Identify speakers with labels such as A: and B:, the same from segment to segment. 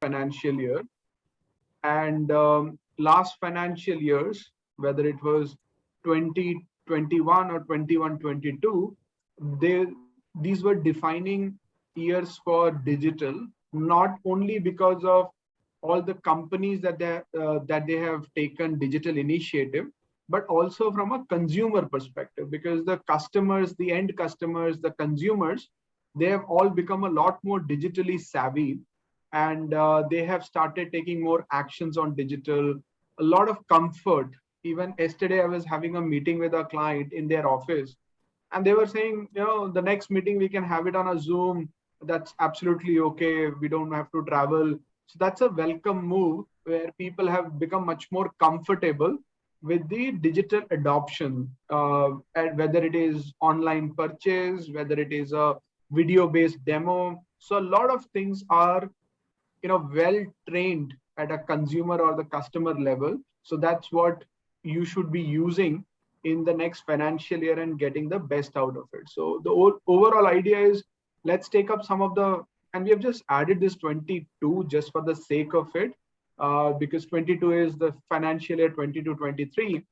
A: financial year. And last financial years, whether it was 2021 or 21-22, these were defining years for digital, not only because of all the companies that they have taken digital initiative, but also from a consumer perspective, because the customers, the end customers, the consumers, they have all become a lot more digitally savvy, and they have started taking more actions on digital. A lot of comfort. Even yesterday, I was having a meeting with a client in their office, and they were saying, the next meeting we can have it on a Zoom. That's absolutely okay. We don't have to travel. So that's a welcome move where people have become much more comfortable with the digital adoption, and whether it is online purchase, whether it is a video-based demo. So a lot of things are well trained at a consumer or the customer level. So that's what you should be using in the next financial year and getting the best out of it. So the overall idea is, let's take up some of the, and we have just added this 22 just for the sake of it, because 22 is the financial year 22-23.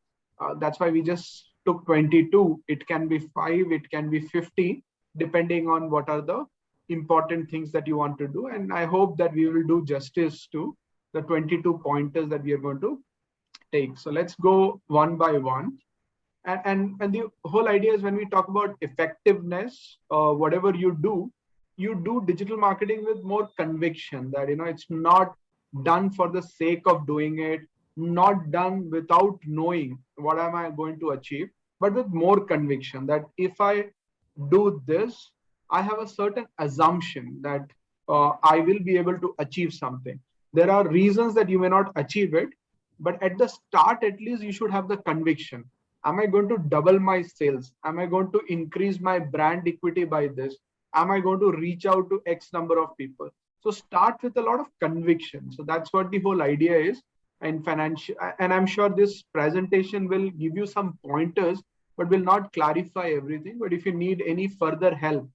A: That's why we just took 22. It can be 5, it can be 50, depending on what are the important things that you want to do. And I hope that we will do justice to the 22 pointers that we are going to take. So let's go one by one. And the whole idea is, when we talk about effectiveness, whatever you do digital marketing with more conviction, that it's not done for the sake of doing it, not done without knowing what am I going to achieve, but with more conviction that if I do this, I have a certain assumption that I will be able to achieve something. There are reasons that you may not achieve it, but at the start, at least you should have the conviction. Am I going to double my sales? Am I going to increase my brand equity by this? Am I going to reach out to X number of people? So start with a lot of conviction. So that's what the whole idea is in financial. And I'm sure this presentation will give you some pointers, but will not clarify everything. But if you need any further help,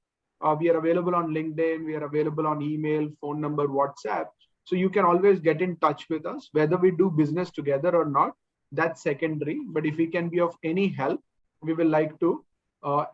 A: we are available on LinkedIn, we are available on email, phone number, WhatsApp. So you can always get in touch with us, whether we do business together or not. That's secondary. But if we can be of any help, we will like to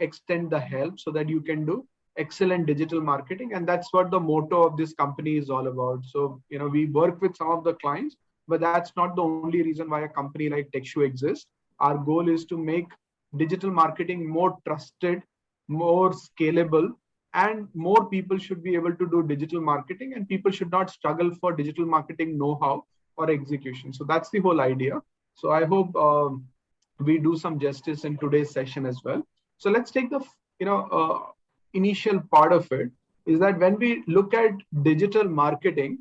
A: extend the help so that you can do excellent digital marketing. And that's what the motto of this company is all about. So, we work with some of the clients, but that's not the only reason why a company like TechShoe exists. Our goal is to make digital marketing more trusted, more scalable, and more people should be able to do digital marketing, and people should not struggle for digital marketing know-how or execution. So that's the whole idea. So I hope we do some justice in today's session as well. So let's take the initial part of it, is that when we look at digital marketing,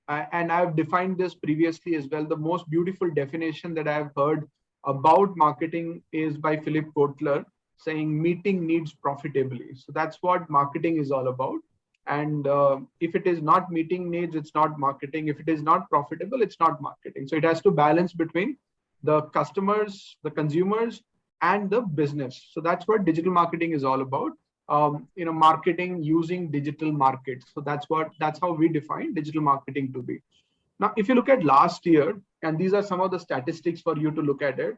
A: and I've defined this previously as well, the most beautiful definition that I've heard about marketing is by Philip Kotler, saying meeting needs profitably. So that's what marketing is all about. And if it is not meeting needs, it's not marketing. If it is not profitable, it's not marketing. So it has to balance between the customers, the consumers, and the business. So that's what digital marketing is all about. Marketing using digital markets. So that's how we define digital marketing to be. Now, if you look at last year, and these are some of the statistics for you to look at it,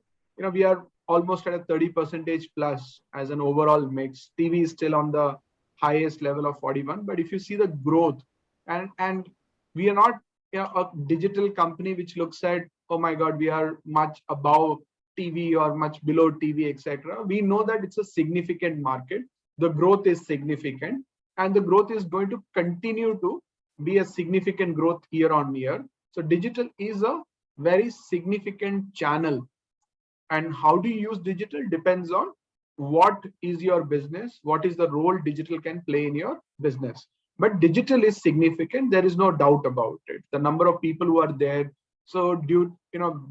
A: we are almost at a 30% plus as an overall mix. TV is still on the highest level of 41, but if you see the growth, and we are not a digital company which looks at, oh my God, we are much above TV or much below TV, etc. We know that it's a significant market. The growth is significant, and the growth is going to continue to be a significant growth year on year. So digital is a very significant channel. And how do you use digital depends on what is your business, what is the role digital can play in your business. But digital is significant. There is no doubt about it. The number of people who are there. So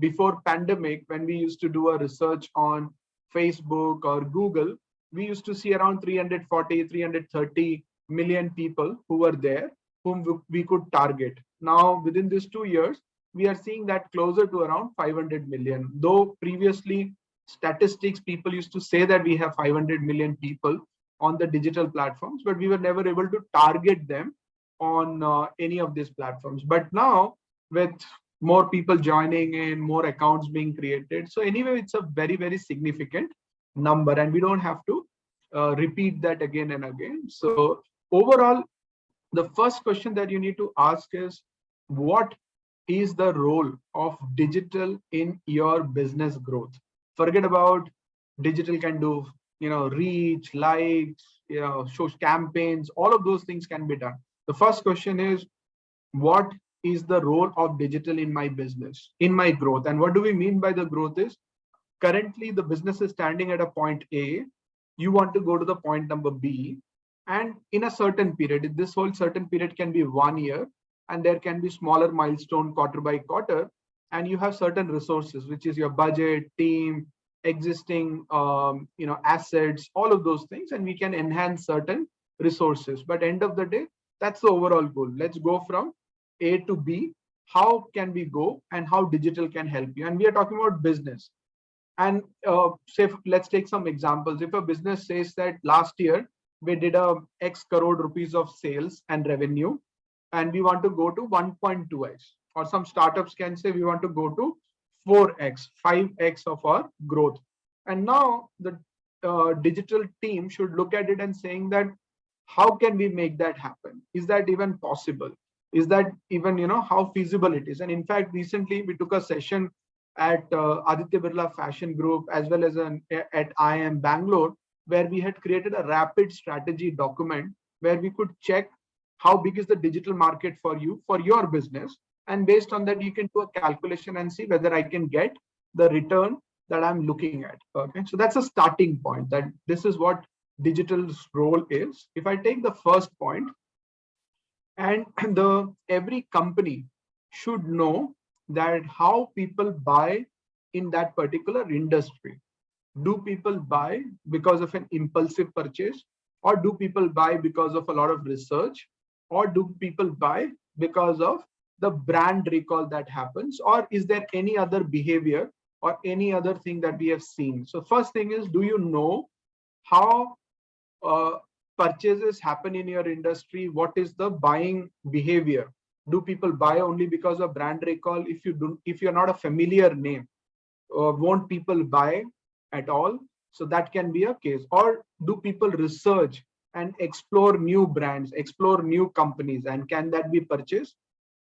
A: before pandemic, when we used to do a research on Facebook or Google, we used to see around 340, 330 million people who were there, whom we could target. Now, within these 2 years, we are seeing that closer to around 500 million. Though previously statistics, people used to say that we have 500 million people on the digital platforms, but we were never able to target them on any of these platforms. But now with more people joining in, more accounts being created, so anyway, it's a very, very significant number, and we don't have to repeat that again and again. So overall, the first question that you need to ask is, what is the role of digital in your business growth? Forget about digital can do, reach, likes, show campaigns, all of those things can be done. The first question is, what is the role of digital in my business, in my growth? And what do we mean by the growth is, currently the business is standing at a point A, you want to go to the point number B, and in a certain period, this whole certain period can be 1 year, and there can be smaller milestone quarter by quarter, and you have certain resources, which is your budget, team, existing assets, all of those things, and we can enhance certain resources. But end of the day, that's the overall goal. Let's go from A to B. How can we go, and how digital can help you? And we are talking about business. And say, let's take some examples. If a business says that last year we did a X crore rupees of sales and revenue, and we want to go to 1.2x, or some startups can say we want to go to 4x, 5x of our growth. And now the digital team should look at it and saying that, how can we make that happen? Is that even possible? Is that even, how feasible it is? And in fact, recently we took a session at Aditya Birla Fashion Group, as well as at IIM Bangalore, where we had created a rapid strategy document where we could check how big is the digital market for you, for your business. And based on that, you can do a calculation and see whether I can get the return that I'm looking at. Okay, so that's a starting point, that this is what digital's role is. If I take the first point, and every company should know that how people buy in that particular industry. Do people buy because of an impulsive purchase, or do people buy because of a lot of research, or do people buy because of the brand recall that happens, or is there any other behavior or any other thing that we have seen? So first thing is, do you know how purchases happen in your industry? What is the buying behavior? Do people buy only because of brand recall? If you're not a familiar name, won't people buy at all? So that can be a case. Or do people research and explore new brands, explore new companies, and can that be purchased?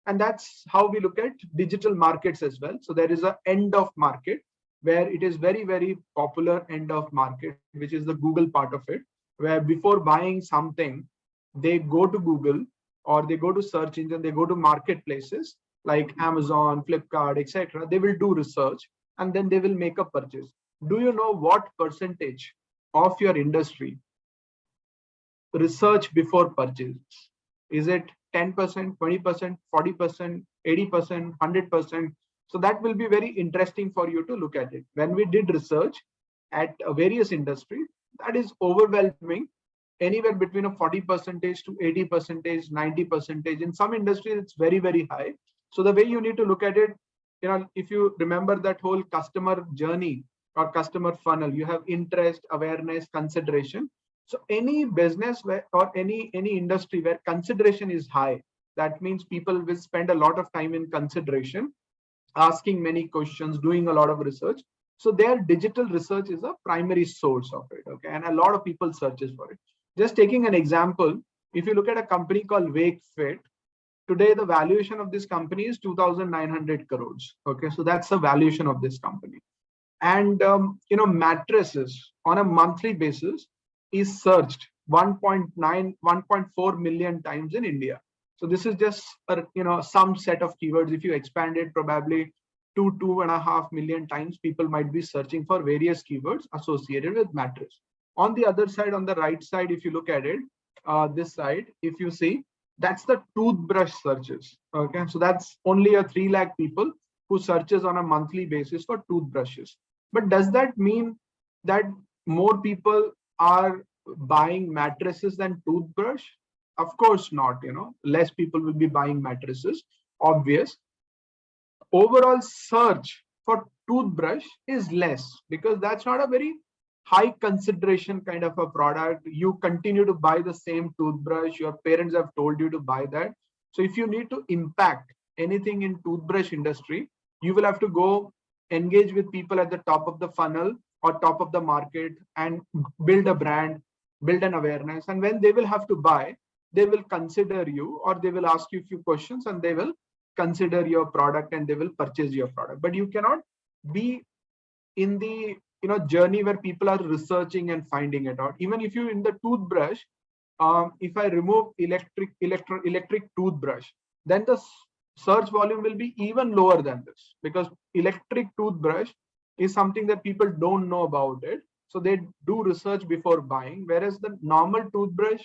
A: And that's how we look at digital markets as well. So there is an end of market where it is very, very popular end of market, which is the Google part of it, where before buying something, they go to Google, or they go to search engine, they go to marketplaces like Amazon, Flipkart, etc. They will do research, and then they will make a purchase. Do you know what percentage of your industry research before purchase? Is it 10%, 20%, 40%, 80%, 100%? So that will be very interesting for you to look at it. When we did research at various industries, that is overwhelming, anywhere between a 40% to 80%, 90%. In some industries, it's very, very high. So the way you need to look at it, if you remember that whole customer journey or customer funnel, you have interest, awareness, consideration. So any business or any industry where consideration is high, that means people will spend a lot of time in consideration, asking many questions, doing a lot of research. So their digital research is a primary source of it. Okay, and a lot of people searches for it. Just taking an example, if you look at a company called WakeFit, today the valuation of this company is 2,900 crores. Okay, so that's the valuation of this company. And mattresses on a monthly basis is searched 1.9, 1.4 million times in India. So this is just some set of keywords. If you expand it, probably 2.5 million times people might be searching for various keywords associated with mattress. On the other side, on the right side, if you look at it, this side, if you see, that's the toothbrush searches. Okay, so that's only a 3 lakh people who searches on a monthly basis for toothbrushes. But does that mean that more people are buying mattresses than toothbrush? Of course not. Less people will be buying mattresses, obvious. Overall search for toothbrush is less, because that's not a very high consideration kind of a product. You continue to buy the same toothbrush. Your parents have told you to buy that. So if you need to impact anything in toothbrush industry, you will have to go engage with people at the top of the funnel or top of the market and build a brand, build an awareness. And when they will have to buy, they will consider you, or they will ask you a few questions, and they will consider your product and they will purchase your product. But you cannot be in the journey where people are researching and finding it out. Even if you in the toothbrush, if I remove electric toothbrush, then the search volume will be even lower than this, because electric toothbrush is something that people don't know about it, so they do research before buying. Whereas the normal toothbrush,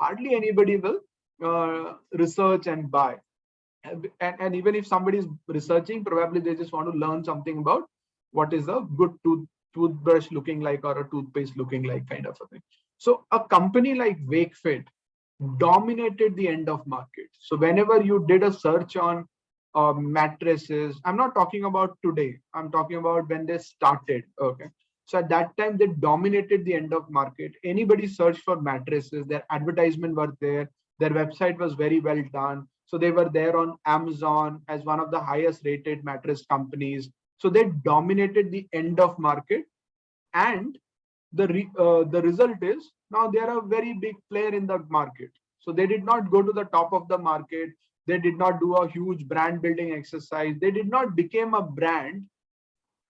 A: hardly anybody will research and buy. And even if somebody is researching, probably they just want to learn something about what is a good toothbrush looking like, or a toothpaste looking like, kind of a thing. So a company like Wakefit dominated the end of market. So whenever you did a search on mattresses, I'm not talking about today, I'm talking about when they started. Okay. So at that time, they dominated the end of market. Anybody searched for mattresses, their advertisement were there, their website was very well done. So they were there on Amazon as one of the highest rated mattress companies. So they dominated the end of market. And the result is now they are a very big player in the market. So they did not go to the top of the market. They did not do a huge brand building exercise. They did not become a brand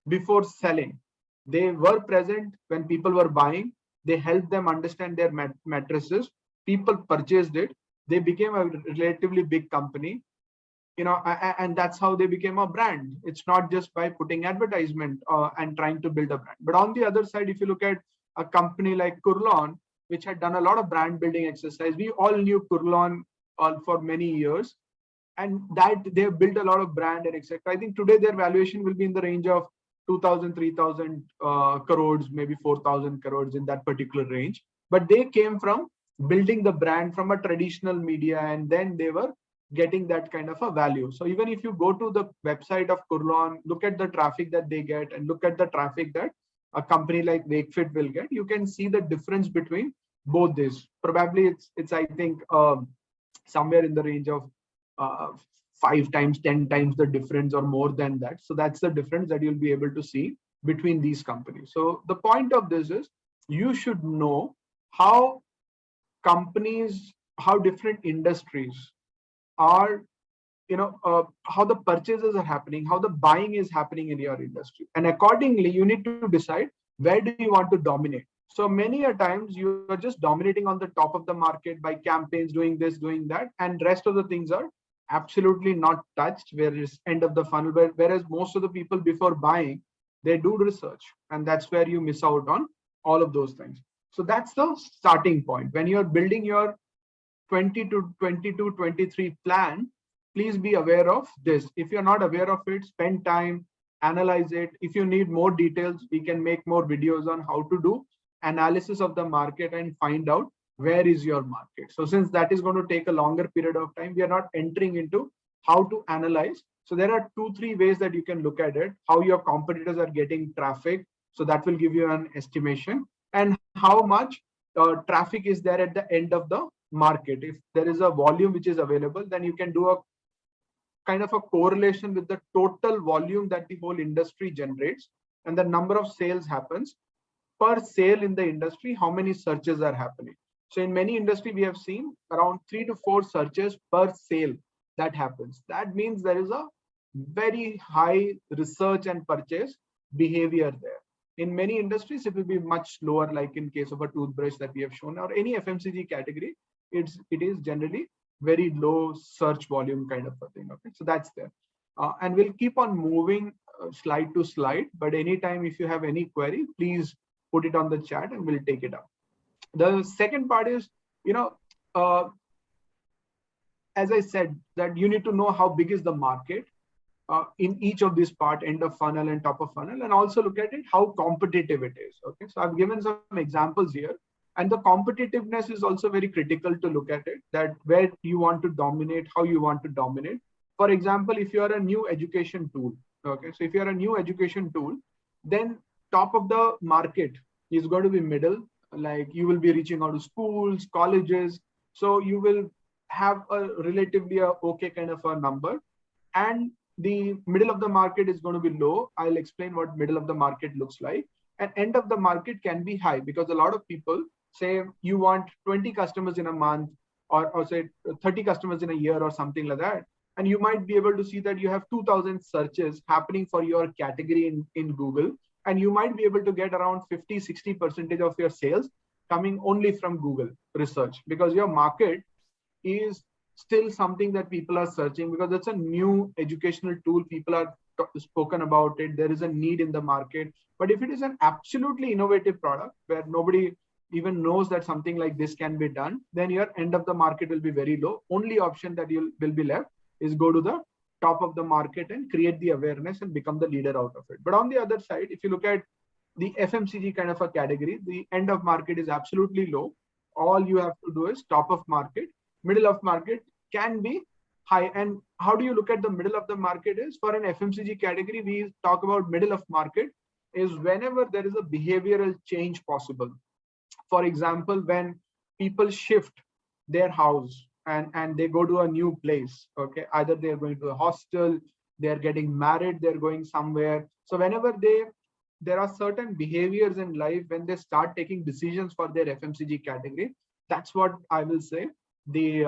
A: before selling. They were present when people were buying. They helped them understand their mattresses. People purchased it. They became a relatively big company, and that's how they became a brand. It's not just by putting advertisement and trying to build a brand. But on the other side, if you look at a company like Kurlon, which had done a lot of brand building exercise, we all knew Kurlon for many years, and that they have built a lot of brand and etc. I think today their valuation will be in the range of 2,000, 3,000 crores, maybe 4,000 crores, in that particular range. But they came from building the brand from a traditional media, and then they were getting that kind of a value. So even if you go to the website of Kurlon, look at the traffic that they get and look at the traffic that a company like Wakefit will get, you can see the difference between both this. Probably it's I think somewhere in the range of 5 times, 10 times the difference, or more than that. So that's the difference that you'll be able to see between these companies. So the point of this is you should know how companies, how different industries are, how the purchases are happening, how the buying is happening in your industry. And accordingly, you need to decide where do you want to dominate. So many a times you are just dominating on the top of the market by campaigns, doing this, doing that, and rest of the things are absolutely not touched, where it's end of the funnel. Whereas most of the people before buying, they do research, and that's where you miss out on all of those things. So that's the starting point. When you're building your 20 to 22, 23 plan, please be aware of this. If you're not aware of it, spend time, analyze it. If you need more details, we can make more videos on how to do analysis of the market and find out where is your market. So since that is going to take a longer period of time, we are not entering into how to analyze. So there are 2-3 ways that you can look at it. How your competitors are getting traffic, so that will give you an estimation, and how much traffic is there at the end of the market. If there is a volume which is available, then you can do a kind of a correlation with the total volume that the whole industry generates, and the number of sales happens per sale in the industry, how many searches are happening. So in many industry, we have seen around 3 to 4 searches per sale that happens. That means there is a very high research and purchase behavior there. In many industries, it will be much lower, like in case of a toothbrush that we have shown, or any FMCG category, it is generally very low search volume kind of a thing. Okay, so that's there. And we'll keep on moving slide to slide, but anytime if you have any query, please put it on the chat and we'll take it up. The second part is, as I said, that you need to know how big is the market in each of these part, end of funnel and top of funnel, and also look at it how competitive it is. Okay, so I've given some examples here, and the competitiveness is also very critical to look at it, that where you want to dominate, how you want to dominate. For example, if you are a new education tool, okay, so if you are a new education tool, then top of the market, is going to be middle, like you will be reaching out to schools, colleges. So you will have a relatively okay kind of a number. And the middle of the market is going to be low. I'll explain what middle of the market looks like. And end of the market can be high, because a lot of people say you want 20 customers in a month, or say 30 customers in a year or something like that. And you might be able to see that you have 2000 searches happening for your category in Google. And you might be able to get around 50-60% of your sales coming only from Google research, because your market is still something that people are searching, because it's a new educational tool. People are spoken about it. There is a need in the market. But if it is an absolutely innovative product where nobody even knows that something like this can be done, then your end of the market will be very low. Only option that you will be left is go to the top of the market and create the awareness and become the leader out of it. But on the other side, if you look at the FMCG kind of a category, the end of market is absolutely low. All you have to do is top of market. Middle of market can be high. And how do you look at the middle of the market is, for an FMCG category, we talk about middle of market is whenever there is a behavioral change possible. For example, when people shift their house and they go to a new place, okay, either they're going to a hostel, they're getting married, they're going somewhere. So whenever there are certain behaviors in life when they start taking decisions for their FMCG category, that's what I will say. The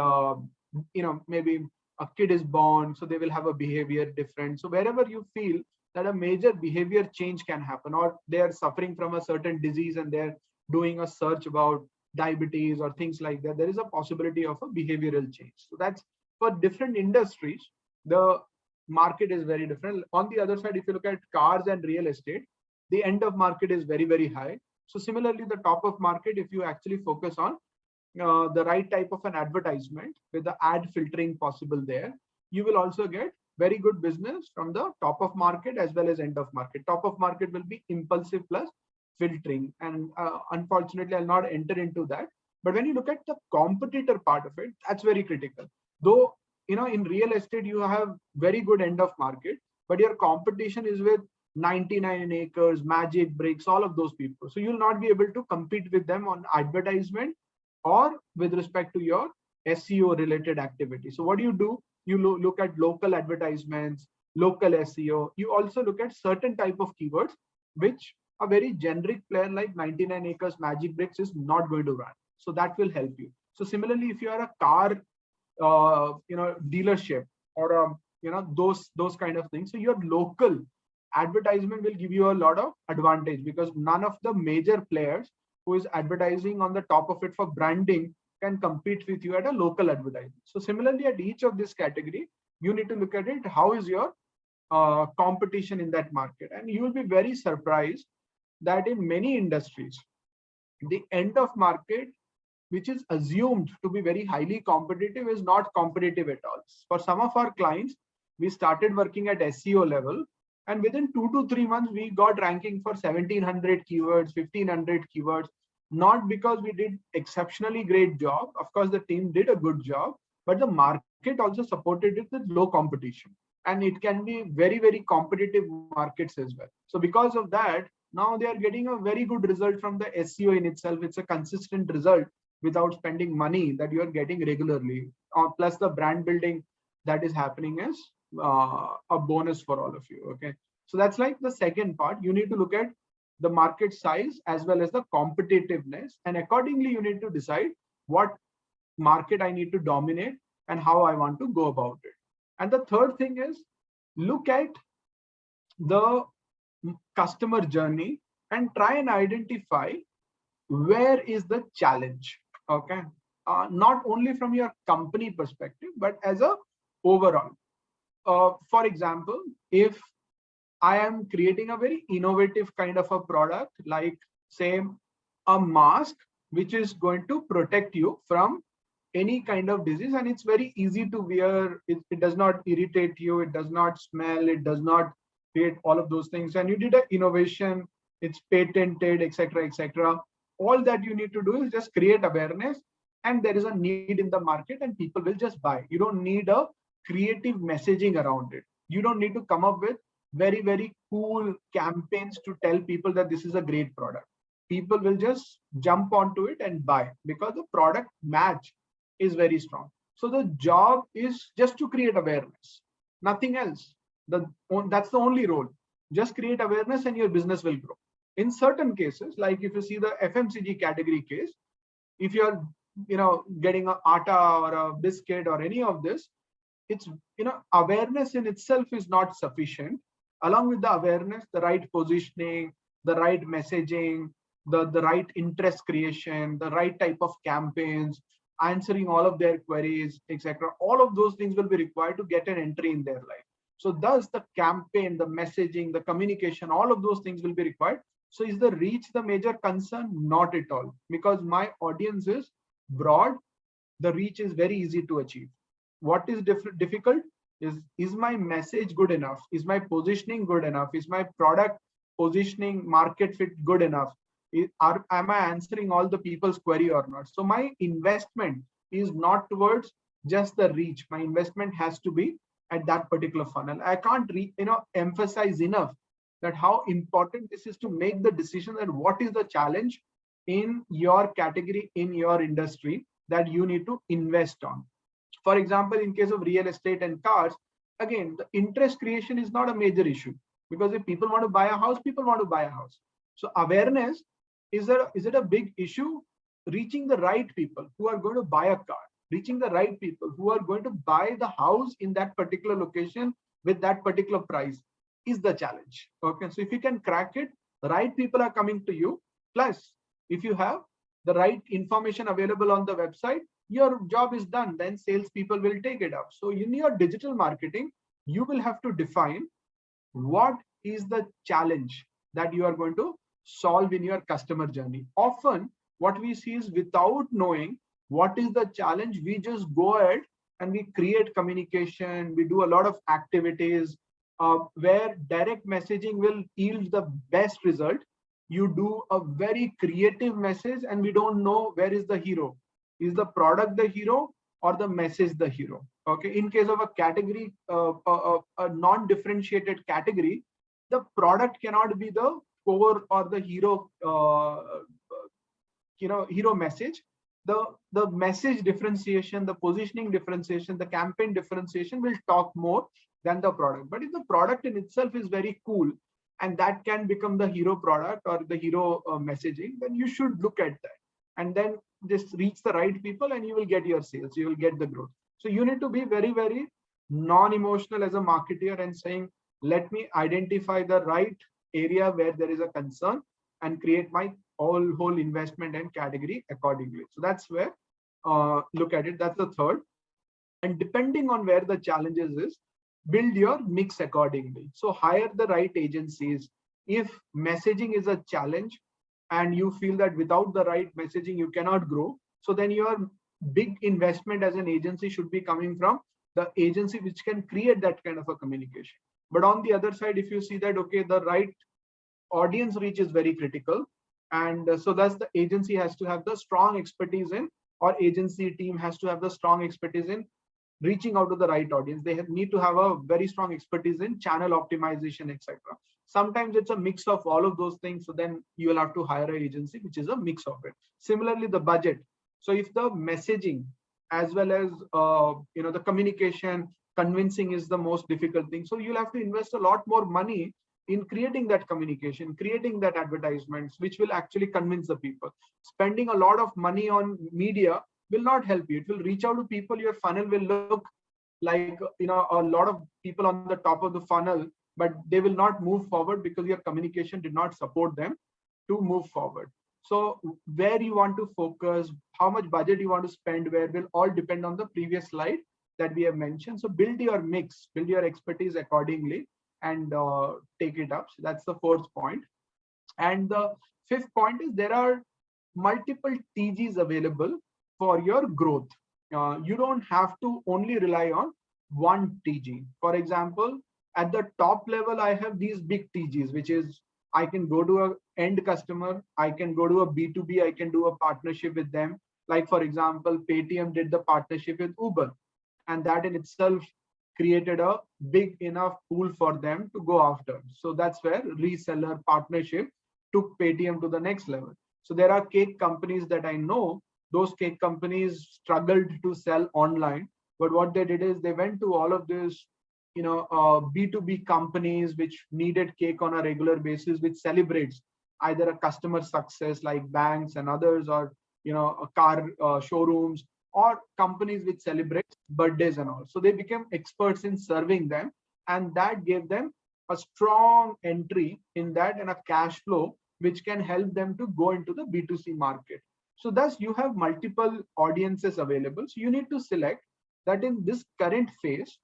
A: maybe a kid is born, so they will have a behavior different. So wherever you feel that a major behavior change can happen, or they are suffering from a certain disease and they're doing a search about diabetes or things like that, there is a possibility of a behavioral change. So that's for different industries. The market is very different. On the other side, if you look at cars and real estate, the end of market is very, very high. So similarly, the top of market, if you actually focus on the right type of an advertisement with the ad filtering possible there, you will also get very good business from the top of market as well as end of market. Top of market will be impulsive plus filtering. And unfortunately, I'll not enter into that. But when you look at the competitor part of it, that's very critical. Though, in real estate, you have very good end of market, but your competition is with 99 acres, Magic Bricks, all of those people. So you'll not be able to compete with them on advertisement or with respect to your SEO related activity. So what do? You look at local advertisements, local SEO. You also look at certain type of keywords, which a very generic player like 99 acres, Magic Bricks is not going to run. So that will help you. So similarly, if you are a car, dealership, or those kind of things, so your local advertisement will give you a lot of advantage, because none of the major players who is advertising on the top of it for branding can compete with you at a local advertising. So similarly, at each of this category, you need to look at it. How is your competition in that market? And you will be very surprised that in many industries, the end of market, which is assumed to be very highly competitive, is not competitive at all. For some of our clients, we started working at SEO level, and within 2 to 3 months, we got ranking for 1700 keywords, 1500 keywords, not because we did exceptionally great job. Of course, the team did a good job, but the market also supported it with low competition. And it can be very, very competitive markets as well. So because of that, now they are getting a very good result from the SEO in itself. It's a consistent result without spending money that you are getting regularly. Plus the brand building that is happening is a bonus for all of you. Okay. So that's like the second part. You need to look at the market size as well as the competitiveness. And accordingly, you need to decide what market I need to dominate and how I want to go about it. And the third thing is, look at the customer journey and try and identify where is the challenge. Okay. Not only from your company perspective, but as a overall. For example, if I am creating a very innovative kind of a product, like say a mask, which is going to protect you from any kind of disease, and it's very easy to wear. It does not irritate you. It does not smell. It does not create all of those things. And you did an innovation. It's patented, etc., etc. All that you need to do is just create awareness, and there is a need in the market, and people will just buy. You don't need a creative messaging around it. You don't need to come up with very, very cool campaigns to tell people that this is a great product. people will just jump onto it and buy because the product match is very strong. So the job is just to create awareness, nothing else. That's the only role. Just create awareness and your business will grow. In certain cases, like if you see the FMCG category case, if you're getting a atta or a biscuit or any of this, it's awareness in itself is not sufficient. Along with the awareness, the right positioning, the right messaging, the right interest creation, the right type of campaigns, answering all of their queries, etc. All of those things will be required to get an entry in their life. So thus the campaign, the messaging, the communication, all of those things will be required. So is the reach the major concern? Not at all, because my audience is broad. The reach is very easy to achieve. What is difficult is my message good enough? Is my positioning good enough? Is my product positioning, market fit good enough? Am I answering all the people's query or not? So my investment is not towards just the reach. My investment has to be at that particular funnel. I can't emphasize enough that how important this is to make the decision that what is the challenge in your category, in your industry, that you need to invest on. For example, in case of real estate and cars, again, the interest creation is not a major issue, because if people want to buy a house, people want to buy a house. So awareness, is it a big issue? Reaching the right people who are going to buy a car, reaching the right people who are going to buy the house in that particular location with that particular price is the challenge. Okay, so if you can crack it, the right people are coming to you. Plus, if you have the right information available on the website, your job is done. Then salespeople will take it up. So in your digital marketing, you will have to define what is the challenge that you are going to solve in your customer journey. Often what we see is, without knowing what is the challenge, we just go ahead and we create communication. We do a lot of activities where direct messaging will yield the best result. You do a very creative message and we don't know where is the hero. Is the product the hero or the message the hero? Okay, in case of a category, a non-differentiated category, the product cannot be the core or the hero, hero message. The message differentiation, the positioning differentiation, the campaign differentiation will talk more than the product. But if the product in itself is very cool and that can become the hero product or the hero messaging, then you should look at that and then just reach the right people and you will get your sales, you will get the growth. So you need to be very, very non-emotional as a marketer and saying, let me identify the right area where there is a concern and create my whole investment and category accordingly. So that's where look at it. That's the third. And depending on where the challenges is, build your mix accordingly. So hire the right agencies. If messaging is a challenge and you feel that without the right messaging you cannot grow, so then your big investment as an agency should be coming from the agency which can create that kind of a communication. But on the other side, if you see that, okay, the right audience reach is very critical, and so thus the agency has to have the strong expertise in, or agency team has to have the strong expertise in reaching out to the right audience. They need to have a very strong expertise in channel optimization, etc. Sometimes it's a mix of all of those things. So then you will have to hire an agency which is a mix of it. Similarly, the budget. So if the messaging as well as the communication, convincing is the most difficult thing. So you'll have to invest a lot more money in creating that communication, creating that advertisements, which will actually convince the people. Spending a lot of money on media will not help you. It will reach out to people. Your funnel will look like a lot of people on the top of the funnel, but they will not move forward because your communication did not support them to move forward. So where you want to focus, how much budget you want to spend, where will all depend on the previous slide that we have mentioned. So build your mix, build your expertise accordingly, and take it up. So that's the fourth point. And the fifth point is, there are multiple TGs available for your growth. You don't have to only rely on one TG. For example, at the top level, I have these big TGs, which is I can go to an end customer, I can go to a B2B, I can do a partnership with them. Like for example, Paytm did the partnership with Uber, and that in itself created a big enough pool for them to go after. So that's where reseller partnership took Paytm to the next level. So there are cake companies that I know. Those cake companies struggled to sell online, but what they did is they went to all of this, B2B companies which needed cake on a regular basis, which celebrates either a customer success like banks and others, or a car showrooms, or companies which celebrate birthdays and all. So they became experts in serving them, and that gave them a strong entry in that and a cash flow which can help them to go into the B2C market. So thus you have multiple audiences available. So you need to select that in this current phase,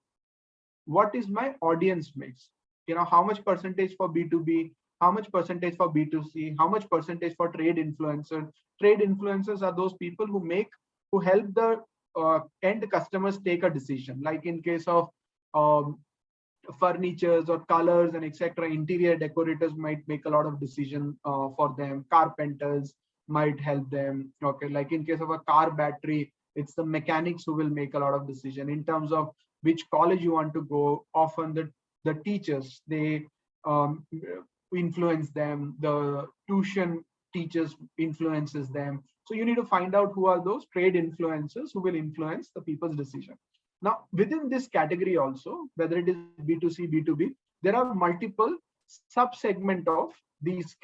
A: what is my audience mix? How much percentage for B2B, how much percentage for B2C, how much percentage for trade influencers. Trade influencers are those people who help the end customers take a decision. Like in case of um, furnitures or colors and etc., interior decorators might make a lot of decision for them. Carpenters might help them. Okay, like in case of a car battery, it's the mechanics who will make a lot of decision. In terms of which college you want to go, often the teachers, they um, influence them. The tuition teachers influences them. So you need to find out who are those trade influencers who will influence the people's decision. Now, within this category also, whether it is B2C, B2B, there are multiple sub-segment of these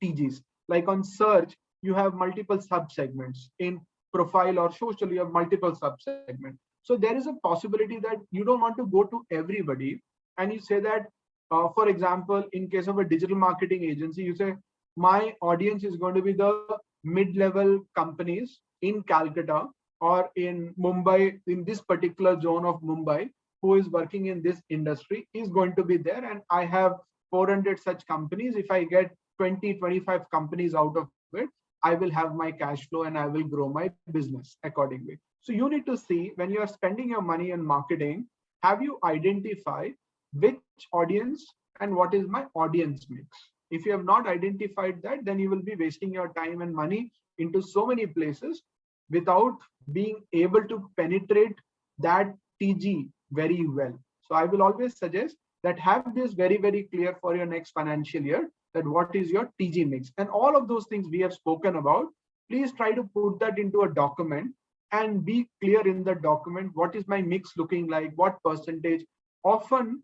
A: TGs. Like on search, you have multiple sub-segments. In profile or social, you have multiple sub-segments. So there is a possibility that you don't want to go to everybody, and you say that, for example, in case of a digital marketing agency, you say, my audience is going to be the mid-level companies in Calcutta or in Mumbai, in this particular zone of Mumbai, who is working in this industry is going to be there. And I have 400 such companies. If I get 20, 25 companies out of it, I will have my cash flow and I will grow my business accordingly. So you need to see, when you are spending your money in marketing, have you identified which audience and what is my audience mix? If you have not identified that, then you will be wasting your time and money into so many places without being able to penetrate that TG very well. So I will always suggest that have this very, very clear for your next financial year, that what is your TG mix. And all of those things we have spoken about, please try to put that into a document and be clear in the document. What is my mix looking like? What percentage? Often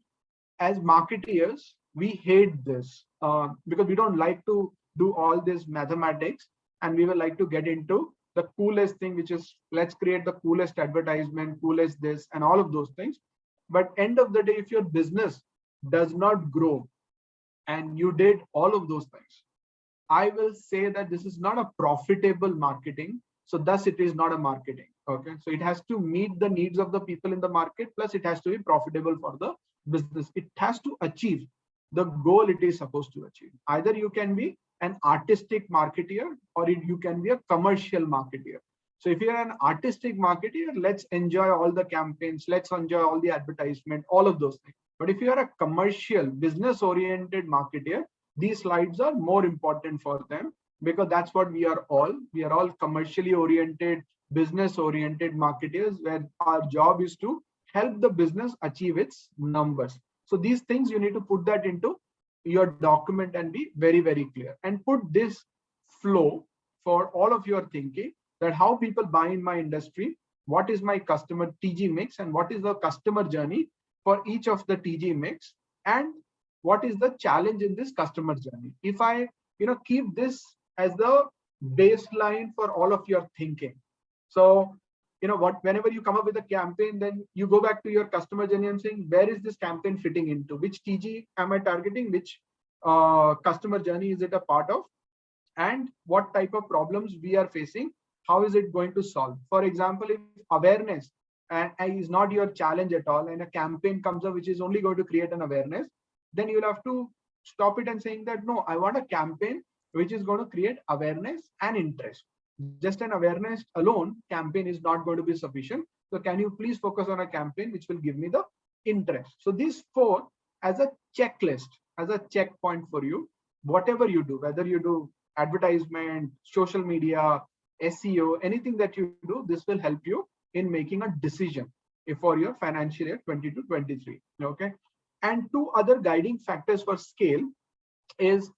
A: as marketeers, we hate this because we don't like to do all this mathematics, and we will like to get into the coolest thing, which is let's create the coolest advertisement, coolest this and all of those things. But end of the day, if your business does not grow and you did all of those things, I will say that this is not a profitable marketing. So thus it is not a marketing. Okay. So it has to meet the needs of the people in the market, plus it has to be profitable for the business. It has to achieve the goal it is supposed to achieve. Either you can be an artistic marketeer or you can be a commercial marketeer. So if you're an artistic marketeer, let's enjoy all the campaigns, let's enjoy all the advertisement, all of those things. But if you are a commercial, business-oriented marketeer, these slides are more important for them, because that's what we are all. We are all commercially oriented, business-oriented marketeers, where our job is to help the business achieve its numbers. So these things, you need to put that into your document and be very, very clear, and put this flow for all of your thinking, that how people buy in my industry, what is my customer TG mix, and what is the customer journey for each of the TG mix, and what is the challenge in this customer journey. If I keep this as the baseline for all of your thinking, so whenever you come up with a campaign, then you go back to your customer journey and saying, where is this campaign fitting into? Which TG am I targeting? Which customer journey is it a part of? And what type of problems we are facing? How is it going to solve? For example, if awareness is not your challenge at all, and a campaign comes up which is only going to create an awareness, then you'll have to stop it and saying that, no, I want a campaign which is going to create awareness and interest. Just an awareness alone campaign is not going to be sufficient. So can you please focus on a campaign which will give me the interest? So these four as a checklist, as a checkpoint for you, whatever you do, whether you do advertisement, social media, SEO, anything that you do, this will help you in making a decision for your financial year 22-23. Okay. And two other guiding factors for scale is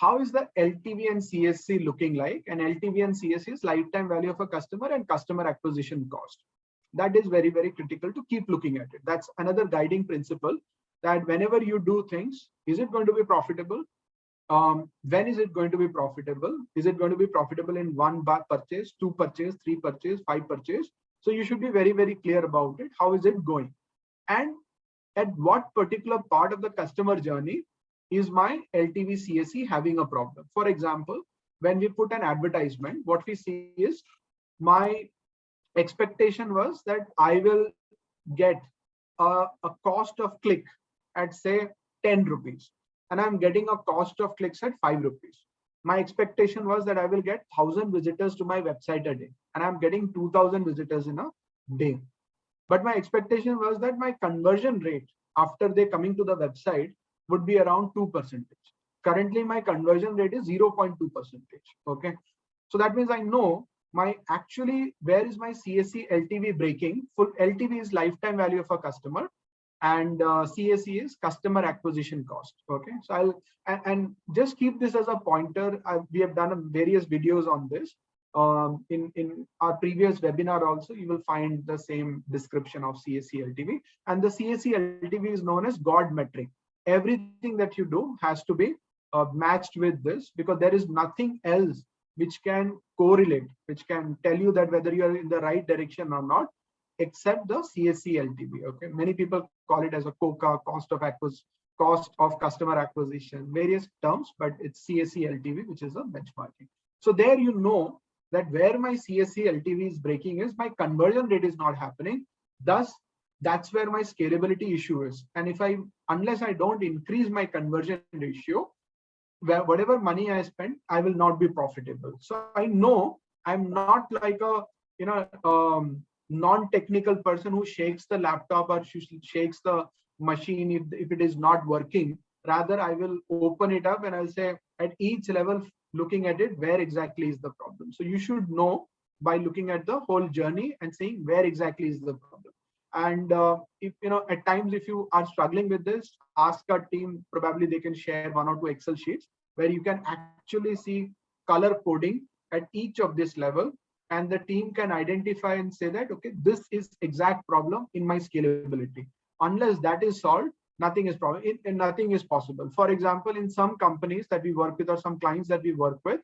A: how is the LTV and CSC looking like? And LTV and CSC is lifetime value of a customer and customer acquisition cost. That is very, very critical to keep looking at it. That's another guiding principle, that whenever you do things, is it going to be profitable? When is it going to be profitable? Is it going to be profitable in one purchase, two purchase, three purchase, five purchase? So you should be very, very clear about it. How is it going? And at what particular part of the customer journey is my LTV CSC having a problem? For example, when we put an advertisement, what we see is my expectation was that I will get a cost of click at say 10 rupees, and I'm getting a cost of clicks at 5 rupees. My expectation was that I will get 1,000 visitors to my website a day, and I'm getting 2,000 visitors in a day. But my expectation was that my conversion rate after they coming to the website would be around 2%. Currently, my conversion rate is 0.2%. Okay. So that means I know my actually, where is my CSC LTV breaking? Full LTV is lifetime value of a customer, and CSC is customer acquisition cost. Okay. So I'll, and just keep this as a pointer. We have done various videos on this. In our previous webinar also, you will find the same description of CSC LTV, and the CSC LTV is known as God metric. Everything that you do has to be matched with this, because there is nothing else which can correlate, which can tell you that whether you are in the right direction or not, except the CSC LTV. Okay, many people call it as a COCA, cost of customer acquisition, various terms, but it's CSC LTV, which is a benchmarking. So there you know that where my CSC LTV is breaking is my conversion rate is not happening. Thus, that's where my scalability issue is. And if unless I don't increase my conversion ratio, whatever money I spend, I will not be profitable. So I know I'm not like a non-technical person who shakes the laptop or shakes the machine if it is not working. Rather, I will open it up and I'll say at each level, looking at it, where exactly is the problem. So you should know by looking at the whole journey and saying where exactly is the problem. And if at times if you are struggling with this, ask our team. Probably they can share 1 or 2 Excel sheets where you can actually see color coding at each of this level, and the team can identify and say that, okay, this is exact problem in my scalability. Unless that is solved, nothing is nothing is possible. For example, in some companies that we work with or some clients that we work with,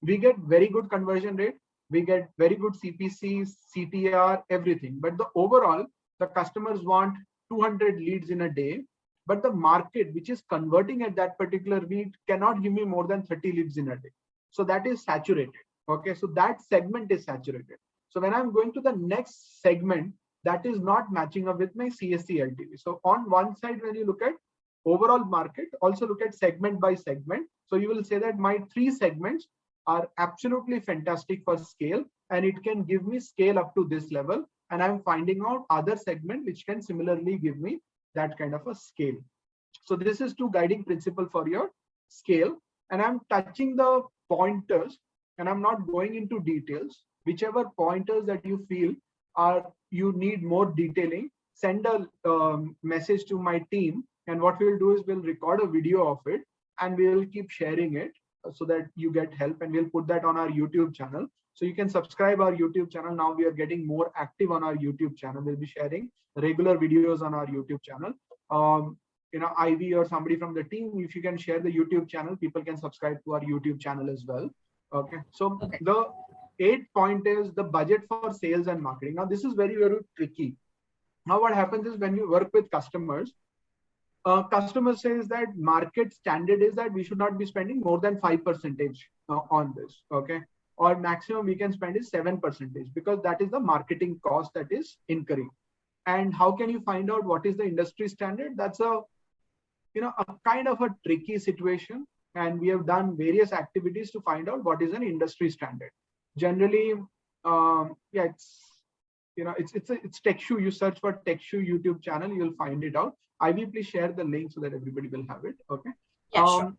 A: we get very good conversion rate, we get very good CPC, CTR, everything. But the overall, the customers want 200 leads in a day, but the market which is converting at that particular lead cannot give me more than 30 leads in a day. So that is saturated. Okay, so that segment is saturated. So when I'm going to the next segment, that is not matching up with my CSC LTV. So on one side, when you look at overall market, also look at segment by segment. So you will say that my 3 segments are absolutely fantastic for scale, and it can give me scale up to this level. And I'm finding out other segment which can similarly give me that kind of a scale. So this is 2 guiding principle for your scale. And I'm touching the pointers and I'm not going into details. Whichever pointers that you feel you need more detailing, send a message to my team. And what we'll do is we'll record a video of it and we'll keep sharing it so that you get help, and we'll put that on our YouTube channel. So you can subscribe our YouTube channel. Now we are getting more active on our YouTube channel. We'll be sharing regular videos on our YouTube channel. Ivy or somebody from the team, if you can share the YouTube channel, people can subscribe to our YouTube channel as well. Okay. So the 8th point is the budget for sales and marketing. Now this is very, very tricky. Now what happens is when you work with customers, customer says that market standard is that we should not be spending more than 5% on this. Okay. Or maximum we can spend is 7%, because that is the marketing cost that is incurring. And how can you find out what is the industry standard? That's a kind of a tricky situation. And we have done various activities to find out what is an industry standard. Generally, it's TechShoe. You search for TechShoe YouTube channel, you'll find it out. Ivy, please share the link so that everybody will have it. Okay.
B: Yeah, sure.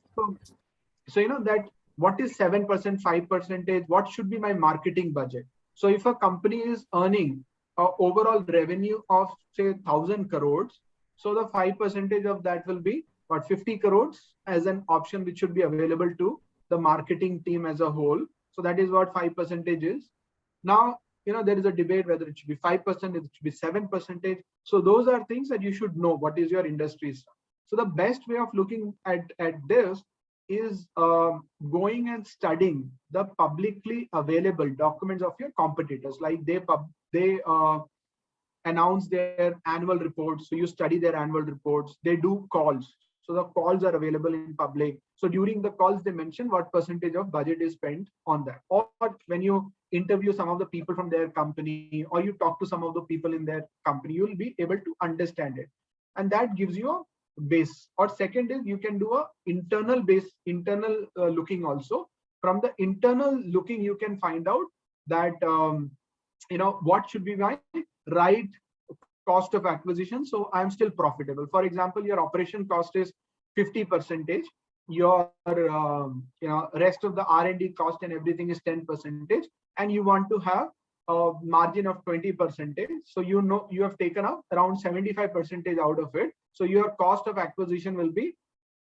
A: So that what is 7%, 5%? What should be my marketing budget? So if a company is earning overall revenue of say 1,000 crores, so the 5% of that will be what, 50 crores as an option which should be available to the marketing team as a whole. So that is what 5% is. Now, there is a debate whether it should be 5%, it should be 7%. So those are things that you should know what is your industry. So the best way of looking at this is going and studying the publicly available documents of your competitors. Like they announce their annual reports. So you study their annual reports. They do calls. So the calls are available in public. So during the calls, they mention what percentage of budget is spent on that. Or when you interview some of the people from their company, or you talk to some of the people in their company, you will be able to understand it. And that gives you a base. Or second is you can do a internal looking also. From the internal looking, you can find out that, what should be my right cost of acquisition, so I'm still profitable. For example, your operation cost is 50%, your rest of the R&D cost and everything is 10%, and you want to have a margin of 20%. So you have taken up around 75% out of it. So your cost of acquisition will be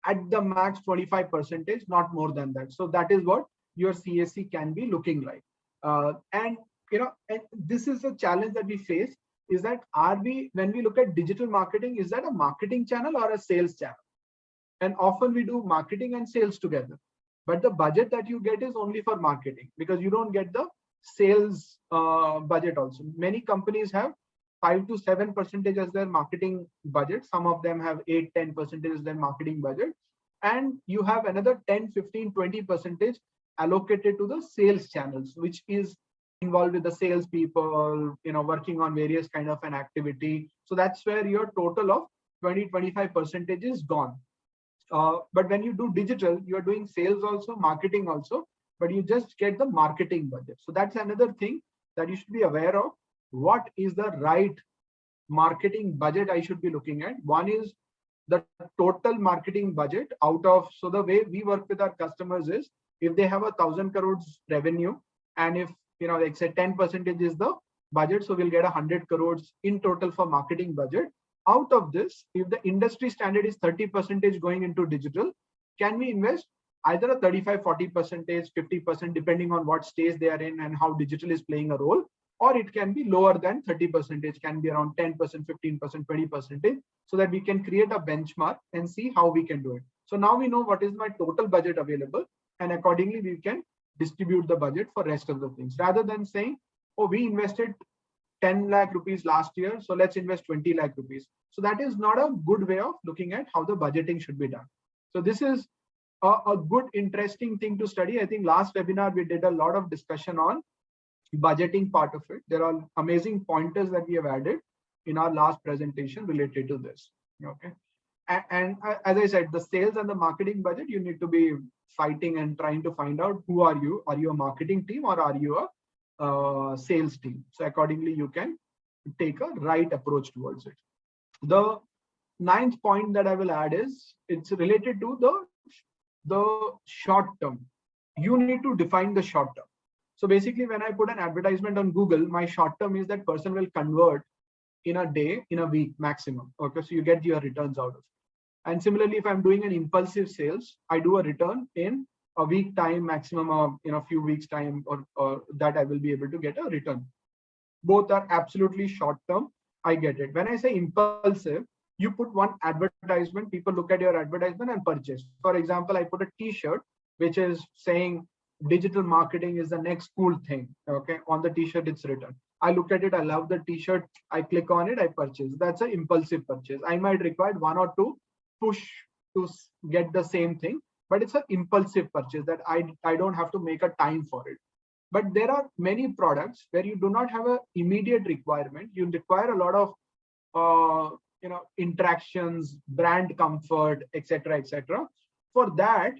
A: at the max 25%, not more than that. So that is what your CAC can be looking like. And this is a challenge that we face, is that when we look at digital marketing, is that a marketing channel or a sales channel? And often we do marketing and sales together, but the budget that you get is only for marketing, because you don't get the sales budget also. Many companies have 5 to 7% as their marketing budget. Some of them have 8-10% as their marketing budget. And you have another 10-15-20% allocated to the sales channels, which is involved with the sales people, working on various kind of an activity. So that's where your total of 20-25% is gone. But when you do digital, you're doing sales also, marketing also, but you just get the marketing budget. So that's another thing that you should be aware of. What is the right marketing budget I should be looking at? One is the total marketing budget out of, so the way we work with our customers is, if they have 1,000 crores revenue, and if like say 10% is the budget, so we'll get 100 crores in total for marketing budget. Out of this, if the industry standard is 30% going into digital, can we invest either a 35-40%, 50%, depending on what stage they are in and how digital is playing a role, or it can be lower than 30%, can be around 10%, 15%, 20%, so that we can create a benchmark and see how we can do it. So now we know what is my total budget available, and accordingly we can distribute the budget for rest of the things, rather than saying, oh, we invested 10 lakh rupees last year, so let's invest 20 lakh rupees. So that is not a good way of looking at how the budgeting should be done. So this is a good, interesting thing to study. I think last webinar, we did a lot of discussion on budgeting part of it. There are amazing pointers that we have added in our last presentation related to this. Okay. And as I said, the sales and the marketing budget, you need to be fighting and trying to find out who are you? Are you a marketing team or are you a sales team? So accordingly, you can take a right approach towards it. The 9th point that I will add is, it's related to the short term. You need to define the short term. So basically, when I put an advertisement on Google, my short term is that person will convert in a day, in a week maximum. Okay, so you get your returns out of it. And similarly, if I'm doing an impulsive sales, I do a return in a week time, maximum of a few weeks time, or that I will be able to get a return. Both are absolutely short term. I get it. When I say impulsive, you put one advertisement, people look at your advertisement and purchase. For example, I put a t-shirt which is saying digital marketing is the next cool thing. Okay, on the t-shirt it's written. I look at it, I love the t-shirt, I click on it, I purchase. That's an impulsive purchase. I might require 1 or 2 push to get the same thing, but it's an impulsive purchase that I don't have to make a time for it. But there are many products where you do not have an immediate requirement. You require a lot of interactions, brand comfort, etc., etc. For that,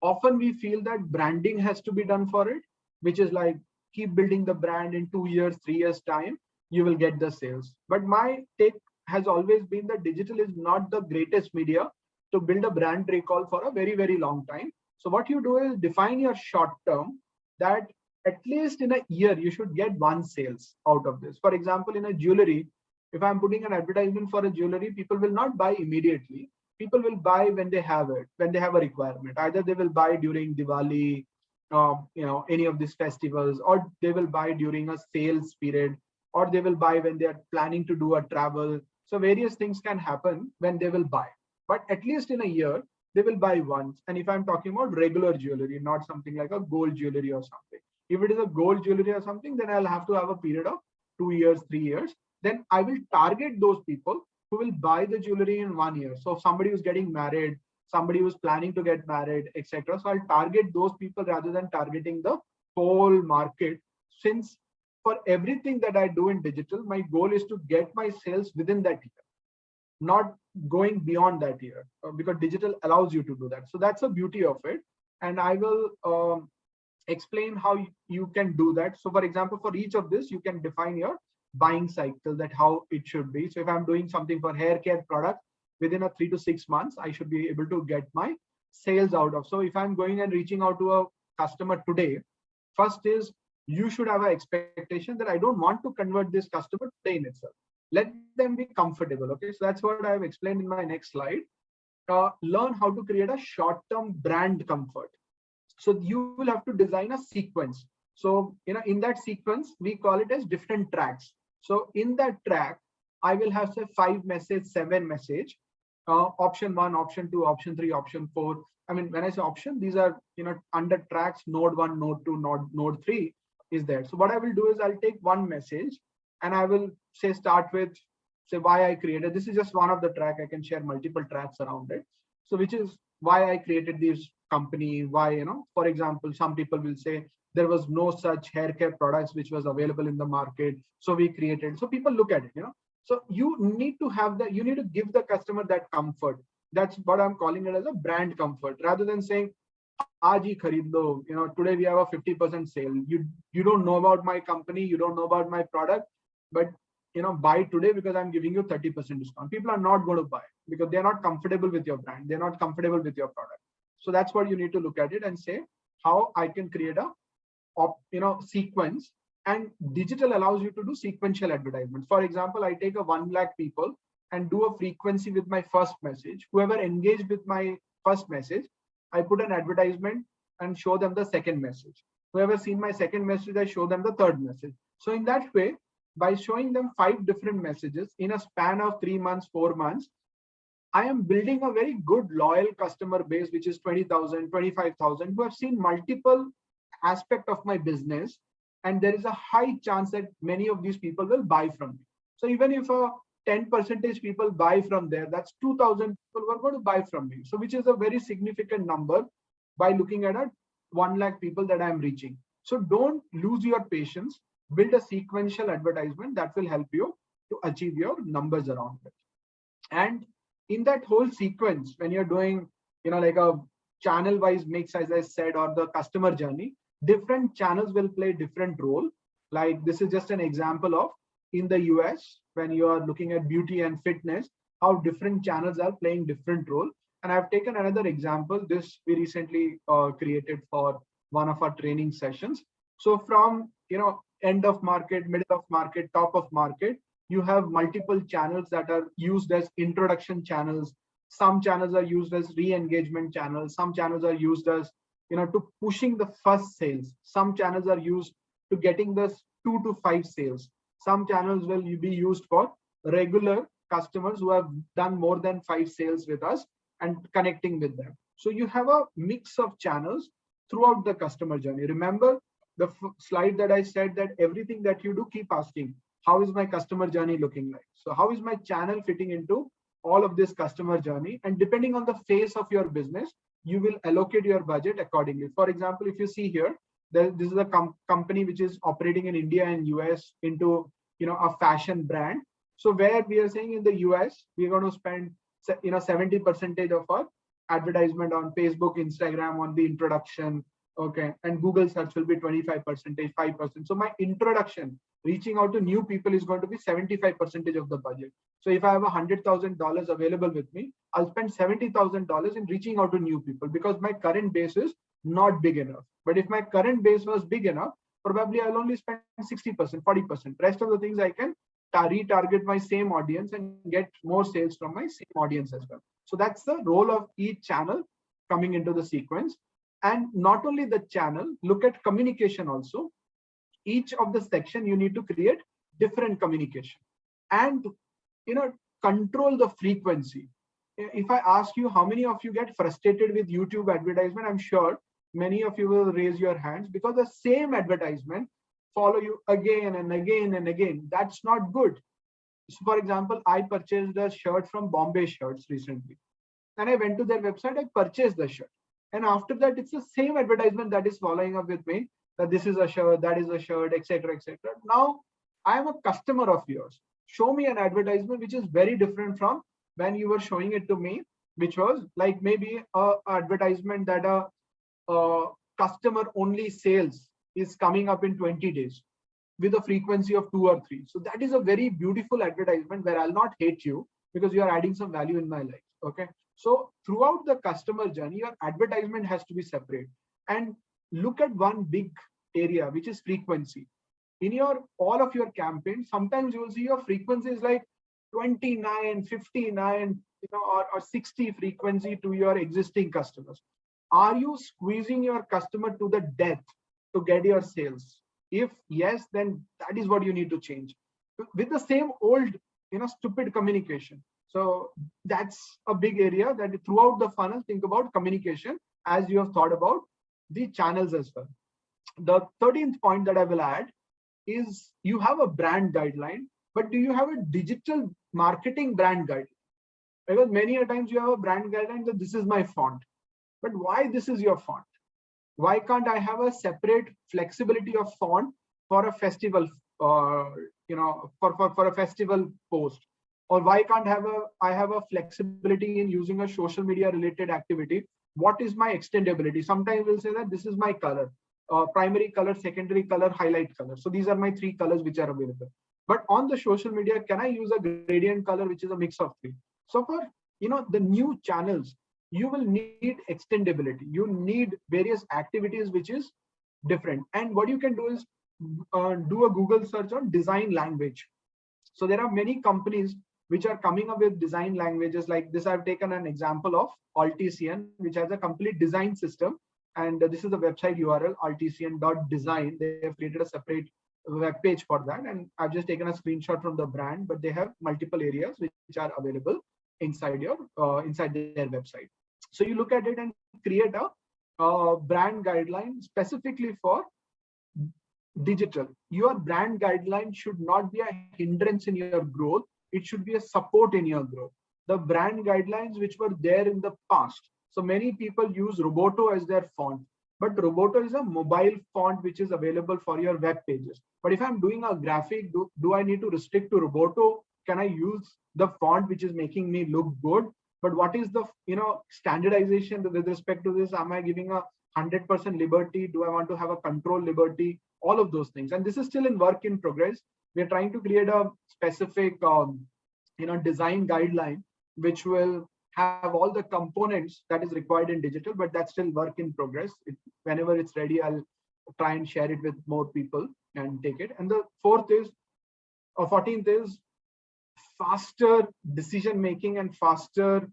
A: often we feel that branding has to be done for it, which is like, keep building the brand, in 2 years, 3 years time, you will get the sales. But my take has always been that digital is not the greatest media to build a brand recall for a very, very long time. So what you do is define your short term, that at least in a year, you should get 1 sales out of this. For example, in a jewelry, if I'm putting an advertisement for a jewelry, people will not buy immediately. people will buy when they have it, when they have a requirement. Either they will buy during Diwali, any of these festivals, or they will buy during a sales period, or they will buy when they are planning to do a travel. So various things can happen when they will buy, but at least in a year they will buy once. And if I'm talking about regular jewelry, not something like a gold jewelry or something, if it is a gold jewelry or something, then I'll have to have a period of 2 years, 3 years. Then I will target those people who will buy the jewelry in 1 year. So somebody who's getting married, somebody who's planning to get married, etc. So I'll target those people rather than targeting the whole market. Since for everything that I do in digital, my goal is to get my sales within that year, not going beyond that year, because digital allows you to do that. So that's the beauty of it. And I will explain how you can do that. So for example, for each of this, you can define your buying cycle, that how it should be. So if I'm doing something for hair care product, within a 3 to 6 months, I should be able to get my sales out of. So if I'm going and reaching out to a customer today, first is you should have an expectation that I don't want to convert this customer today in itself. Let them be comfortable. Okay, so that's what I've explained in my next slide. Learn how to create a short-term brand comfort. So you will have to design a sequence. So in that sequence, we call it as different tracks. So in that track, I will have say 5 message, 7 message, option 1, option 2, option 3, option 4. I mean, when I say option, these are under tracks, node 1, node 2, node 3 is there. So what I will do is I'll take one message and I will say start with say why I created. This is just one of the track. I can share multiple tracks around it. So which is why I created this company, why, for example, some people will say there was no such hair care products which was available in the market. So we created. So people look at it, So you need to have that, you need to give the customer that comfort. That's what I'm calling it as a brand comfort, rather than saying, Aaj hi kharid lo, today we have a 50% sale. You don't know about my company, you don't know about my product, but buy today because I'm giving you 30% discount. People are not going to buy because they're not comfortable with your brand. They're not comfortable with your product. So that's what you need to look at it and say how I can create a sequence. And digital allows you to do sequential advertisements. For example, I take a 1 lakh people and do a frequency with my first message. Whoever engaged with my first message, I put an advertisement and show them the second message. Whoever seen my second message, I show them the third message. So in that way, by showing them 5 different messages in a span of 3 months, 4 months, I am building a very good loyal customer base, which is 20,000, 25,000, who have seen multiple aspects of my business. And there is a high chance that many of these people will buy from me. So even if a 10% people buy from there, that's 2,000 people who are going to buy from me. So which is a very significant number by looking at a 1 lakh people that I'm reaching. So don't lose your patience. Build a sequential advertisement that will help you to achieve your numbers around it. And in that whole sequence, when you're doing, like a channel wise mix, as I said, or the customer journey, different channels will play different role. Like this is just an example of in the US, when you are looking at beauty and fitness, how different channels are playing different role. And I've taken another example. This we recently created for one of our training sessions. So from, end of market, middle of market, top of market, you have multiple channels that are used as introduction channels. Some channels are used as re-engagement channels. Some channels are used as, to pushing the first sales. Some channels are used to getting the 2 to 5 sales. Some channels will be used for regular customers who have done more than 5 sales with us and connecting with them. So you have a mix of channels throughout the customer journey. Remember the slide that I said that everything that you do, keep asking, how is my customer journey looking like? So how is my channel fitting into all of this customer journey? And depending on the phase of your business, you will allocate your budget accordingly. For example, if you see here, this is a company which is operating in India and US into a fashion brand. So where we are saying in the US, we're going to spend 70% of our advertisement on Facebook, Instagram, on the introduction. Okay, and Google search will be 25%, 5%. So my introduction, reaching out to new people, is going to be 75% of the budget. So if I have $100,000 available with me, I'll spend $70,000 in reaching out to new people because my current base is not big enough. But if my current base was big enough, probably I'll only spend 60%, 40%. Rest of the things I can retarget my same audience and get more sales from my same audience as well. So that's the role of each channel coming into the sequence. And not only the channel, look at communication also. Each of the section you need to create different communication, and control the frequency. If I ask you how many of you get frustrated with YouTube advertisement, I'm sure many of you will raise your hands, because the same advertisement follow you again and again and again. That's not good. So for example, I purchased a shirt from Bombay Shirts recently, and I went to their website, I purchased the shirt, and after that it's the same advertisement that is following up with me, that this is a shirt, that is a shirt, etc., etc. Now I am a customer of yours. Show me an advertisement which is very different from when you were showing it to me, which was like maybe a advertisement that a customer only sales is coming up in 20 days with a frequency of 2 or 3. So that is a very beautiful advertisement where I'll not hate you, because you are adding some value in my life. Okay. So throughout the customer journey, your advertisement has to be separate. And look at one big area, which is frequency. In your all of your campaigns, sometimes you will see your frequency is like 29, 59, or 60 frequency to your existing customers. Are you squeezing your customer to the death to get your sales? If yes, then that is what you need to change with the same old, stupid communication. So that's a big area that throughout the funnel, think about communication as you have thought about the channels as well. The 13th point that I will add is you have a brand guideline, but do you have a digital marketing brand guideline? Because many a times you have a brand guideline that this is my font, but why this is your font? Why can't I have a separate flexibility of font for a festival, for a festival post? Or why can't I have a flexibility in using a social media related activity? What is my extendability? Sometimes we'll say that this is my color, primary color, secondary color, highlight color. So these are my 3 colors which are available. But on the social media, can I use a gradient color, which is a mix of 3? So for the new channels, you will need extendability. You need various activities which is different. And what you can do is do a Google search on design language. So there are many companies which are coming up with design languages like this. I've taken an example of Altician, which has a complete design system. And this is the website URL, altician.design. They have created a separate web page for that. And I've just taken a screenshot from the brand, but they have multiple areas which are available inside their website. So you look at it and create a brand guideline specifically for digital. Your brand guideline should not be a hindrance in your growth. It should be a support in your growth. The brand guidelines which were there in the past. So many people use Roboto as their font, but Roboto is a mobile font which is available for your web pages. But if I'm doing a graphic, do I need to restrict to Roboto? Can I use the font which is making me look good? But what is the standardization with respect to this? Am I giving a 100% liberty? Do I want to have a control liberty? All of those things. And this is still in work in progress. We're trying to create a specific design guideline which will have all the components that is required in digital, but that's still work in progress. Whenever it's ready, I'll try and share it with more people and take it. And the 14th is faster decision making and faster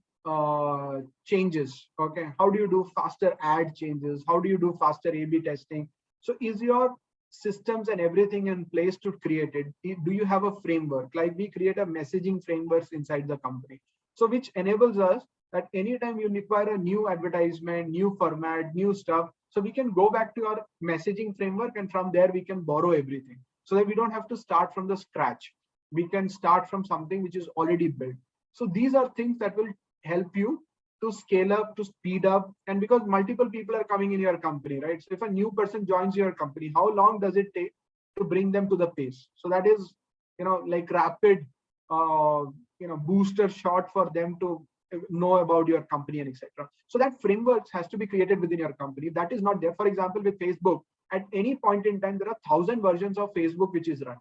A: changes. Okay, how do you do faster ad changes? How do you do faster A/B testing? So is your systems and everything in place to create it? Do you have a framework? Like we create a messaging frameworks inside the company, so which enables us that anytime you require a new advertisement, new format, new stuff, so we can go back to our messaging framework, and from there we can borrow everything, so that we don't have to start from the scratch. We can start from something which is already built. So these are things that will help you to scale up, to speed up. And because multiple people are coming in your company, right? So if a new person joins your company, how long does it take to bring them to the pace? So that is, like rapid, booster shot for them to know about your company and etc. So that framework has to be created within your company. That is not there. For example, with Facebook, at any point in time, there are 1,000 versions of Facebook which is running,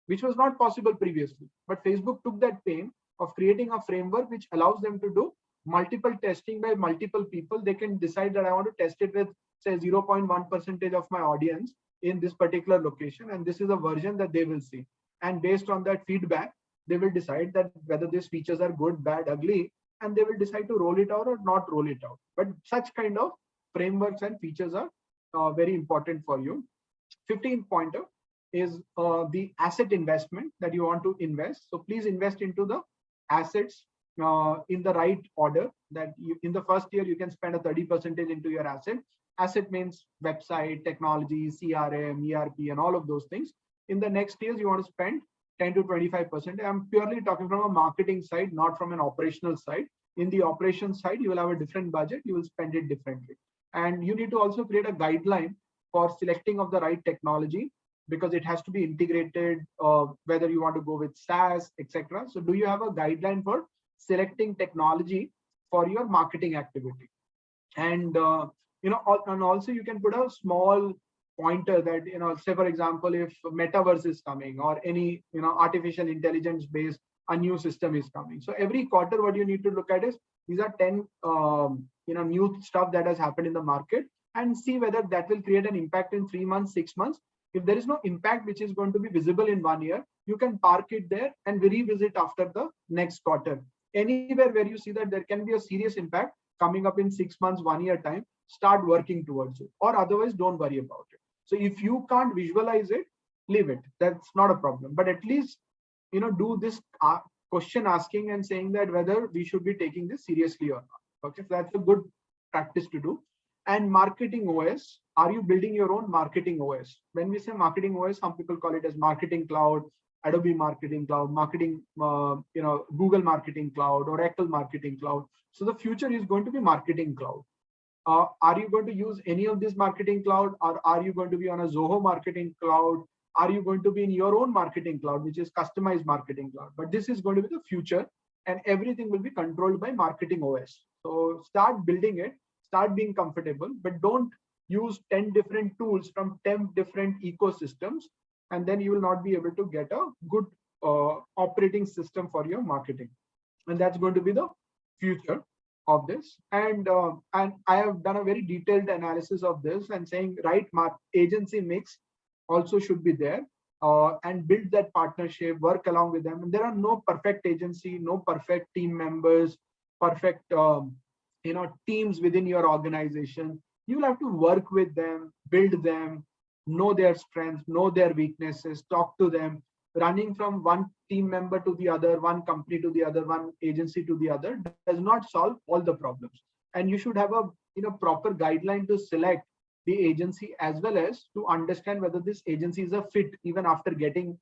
A: which was not possible previously. But Facebook took that pain of creating a framework which allows them to do multiple testing by multiple people. They can decide that I want to test it with, say, 0.1% of my audience in this particular location, and this is a version that they will see. And based on that feedback, they will decide that whether these features are good, bad, ugly, and they will decide to roll it out or not roll it out. But such kind of frameworks and features are very important for you. 15th pointer is the asset investment that you want to invest. So please invest into the assets in the right order. That you, in the first year, you can spend a 30% into your asset. Asset means website, technology, CRM, ERP, and all of those things. In the next years, you want to spend 10 to 25%. I'm purely talking from a marketing side, not from an operational side. In the operations side, you will have a different budget. You will spend it differently. And you need to also create a guideline for selecting of the right technology, because it has to be integrated, whether you want to go with SaaS, etc. So do you have a guideline for selecting technology for your marketing activity? And and also you can put a small pointer that, say for example, if metaverse is coming or any artificial intelligence based a new system is coming. So every quarter, what you need to look at is these are 10 new stuff that has happened in the market, and see whether that will create an impact in 3 months, 6 months. If there is no impact which is going to be visible in 1 year, you can park it there and revisit after the next quarter. Anywhere where you see that there can be a serious impact coming up in 6 months, 1 year time, start working towards it, or otherwise don't worry about it. So if you can't visualize it, leave it. That's not a problem. But at least, do this question asking and saying that whether we should be taking this seriously or not. Okay, so that's a good practice to do. And marketing OS, are you building your own marketing OS? When we say marketing OS, some people call it as marketing cloud, Adobe marketing cloud, marketing, Google marketing cloud, Oracle marketing cloud. So the future is going to be marketing cloud. Are you going to use any of this marketing cloud, or are you going to be on a Zoho marketing cloud? Are you going to be in your own marketing cloud, which is customized marketing cloud? But this is going to be the future, and everything will be controlled by marketing OS. So start building it, start being comfortable, but don't use 10 different tools from 10 different ecosystems, and then you will not be able to get a good operating system for your marketing. And that's going to be the future of this. And I have done a very detailed analysis of this and saying right agency mix also should be there, and build that partnership, work along with them. And there are no perfect agency, no perfect team members, perfect teams within your organization. You will have to work with them, build them, know their strengths, know their weaknesses, talk to them. Running from one team member to the other, one company to the other, one agency to the other does not solve all the problems. And you should have a proper guideline to select the agency, as well as to understand whether this agency is a fit even after getting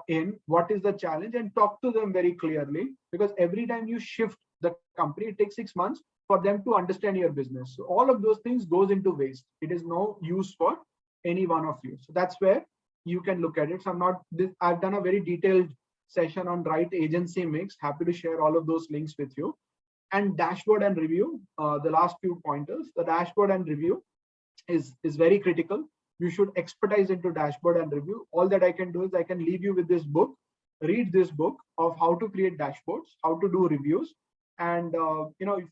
A: in, what is the challenge, and talk to them very clearly. Because every time you shift the company, it takes 6 months for them to understand your business. So all of those things goes into waste. It is no use for any one of you. So that's where you can look at it. So I've done a very detailed session on right agency mix. Happy to share all of those links with you. And dashboard and review, the last few pointers. The dashboard and review is very critical. You should expertise into dashboard and review. All that I can do is I can leave you with this book. Read this book of how to create dashboards, how to do reviews, and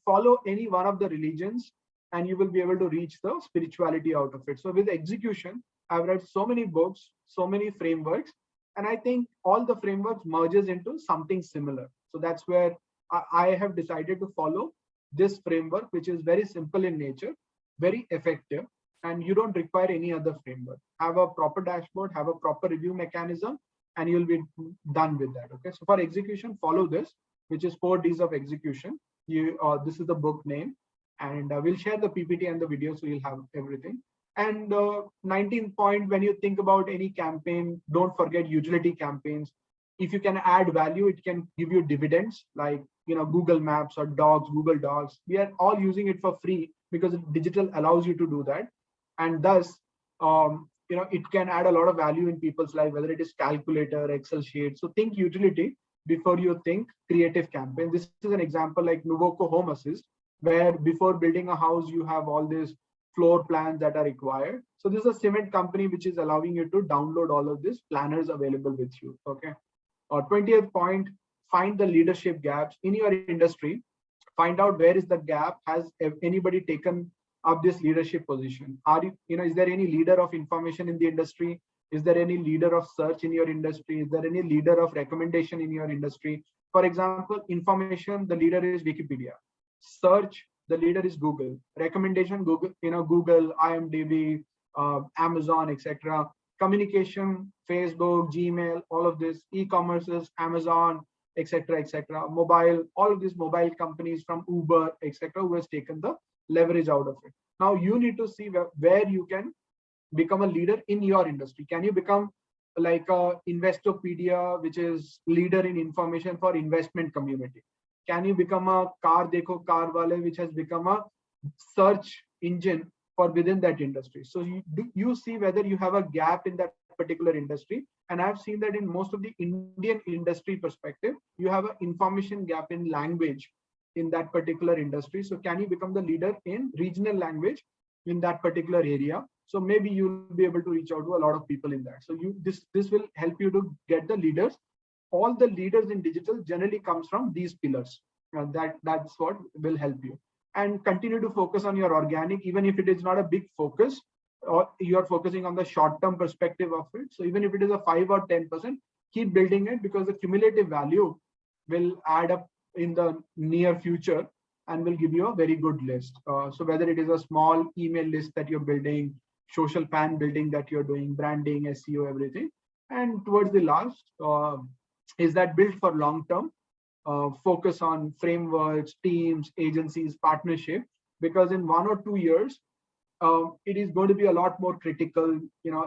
A: follow any one of the religions, and you will be able to reach the spirituality out of it. So with execution, I've read so many books, so many frameworks, and I think all the frameworks merges into something similar. So that's where I have decided to follow this framework, which is very simple in nature, very effective, and you don't require any other framework. Have a proper dashboard, have a proper review mechanism, and you'll be done with that. Okay. So for execution, follow this, which is 4 Ds of execution. This is the book name, and we'll share the PPT and the video, so you'll have everything. And 19th point, when you think about any campaign, don't forget utility campaigns. If you can add value, it can give you dividends, like Google Maps or Google Docs. We are all using it for free because digital allows you to do that, and thus it can add a lot of value in people's life, whether it is calculator, Excel sheet. So think utility before you think creative campaign. This is an example like Nuvoco Home Assist, where before building a house, you have all these floor plans that are required. So this is a cement company which is allowing you to download all of these planners available with you. Okay. 20th point, find the leadership gaps in your industry. Find out where is the gap. Has anybody taken up this leadership position? Is there any leader of information in the industry? Is there any leader of search in your industry? Is there any leader of recommendation in your industry? For example, information, the leader is Wikipedia. Search, the leader is Google. Recommendation, Google, Google, IMDb, Amazon, etc. Communication, Facebook, Gmail, all of this. E-commerces, Amazon, etc., etc. Mobile, all of these mobile companies from Uber, etc., who has taken the leverage out of it. Now you need to see where you can become a leader in your industry. Can you become like a Investopedia, which is leader in information for investment community? Can you become a Car Dekho Car Wale, which has become a search engine for within that industry? So you see whether you have a gap in that particular industry. And I've seen that in most of the Indian industry perspective, you have an information gap in language in that particular industry. So can you become the leader in regional language in that particular area? So maybe you'll be able to reach out to a lot of people in that. So this will help you to get the leaders. All the leaders in digital generally comes from these pillars. That's what will help you. And continue to focus on your organic, even if it is not a big focus, or you are focusing on the short-term perspective of it. So even if it is a 5 or 10%, keep building it, because the cumulative value will add up in the near future and will give you a very good list. So whether it is a small email list that you're building, social fan building that you're doing, branding, SEO, everything. And towards the last is that build for long term, focus on frameworks, teams, agencies, partnership, because in 1 or 2 years, it is going to be a lot more critical.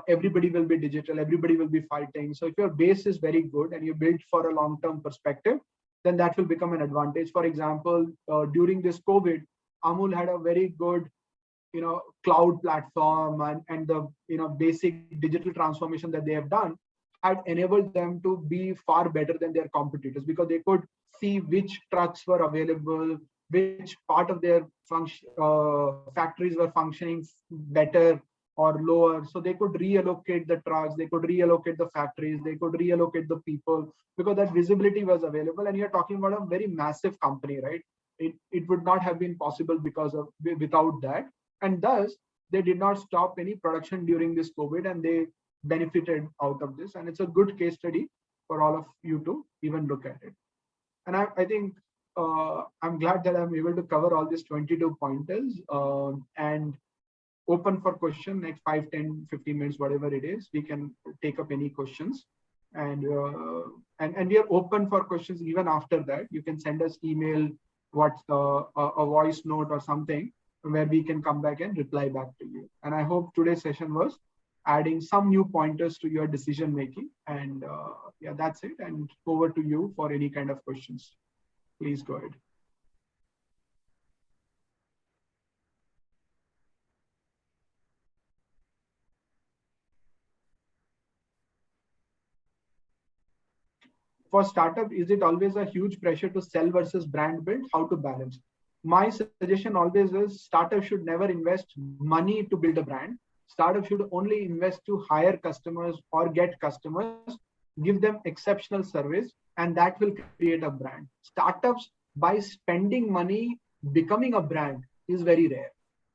A: Everybody will be digital, everybody will be fighting. So if your base is very good and you build for a long-term perspective, then that will become an advantage. For example, during this COVID, Amul had a very good cloud platform, and the basic digital transformation that they have done had enabled them to be far better than their competitors, because they could see which trucks were available, which part of their factories were functioning better or lower. So they could reallocate the trucks, they could reallocate the factories, they could reallocate the people, because that visibility was available. And you're talking about a very massive company, right? It would not have been possible without that. And thus, they did not stop any production during this COVID, and they benefited out of this. And it's a good case study for all of you to even look at it. And I think I'm glad that I'm able to cover all these 22 pointers, and open for question next 5, 10, 15 minutes, whatever it is. We can take up any questions. And we are open for questions even after that. You can send us email, a voice note or something, where we can come back and reply back to you. And I hope today's session was adding some new pointers to your decision making. And yeah, that's it. And over to you for any kind of questions. Please go ahead. For startup, is it always a huge pressure to sell versus brand build? How to balance? My suggestion always is startup should never invest money to build a brand. Startup should only invest to hire customers or get customers, give them exceptional service, and that will create a brand. Startups, by spending money, becoming a brand is very rare.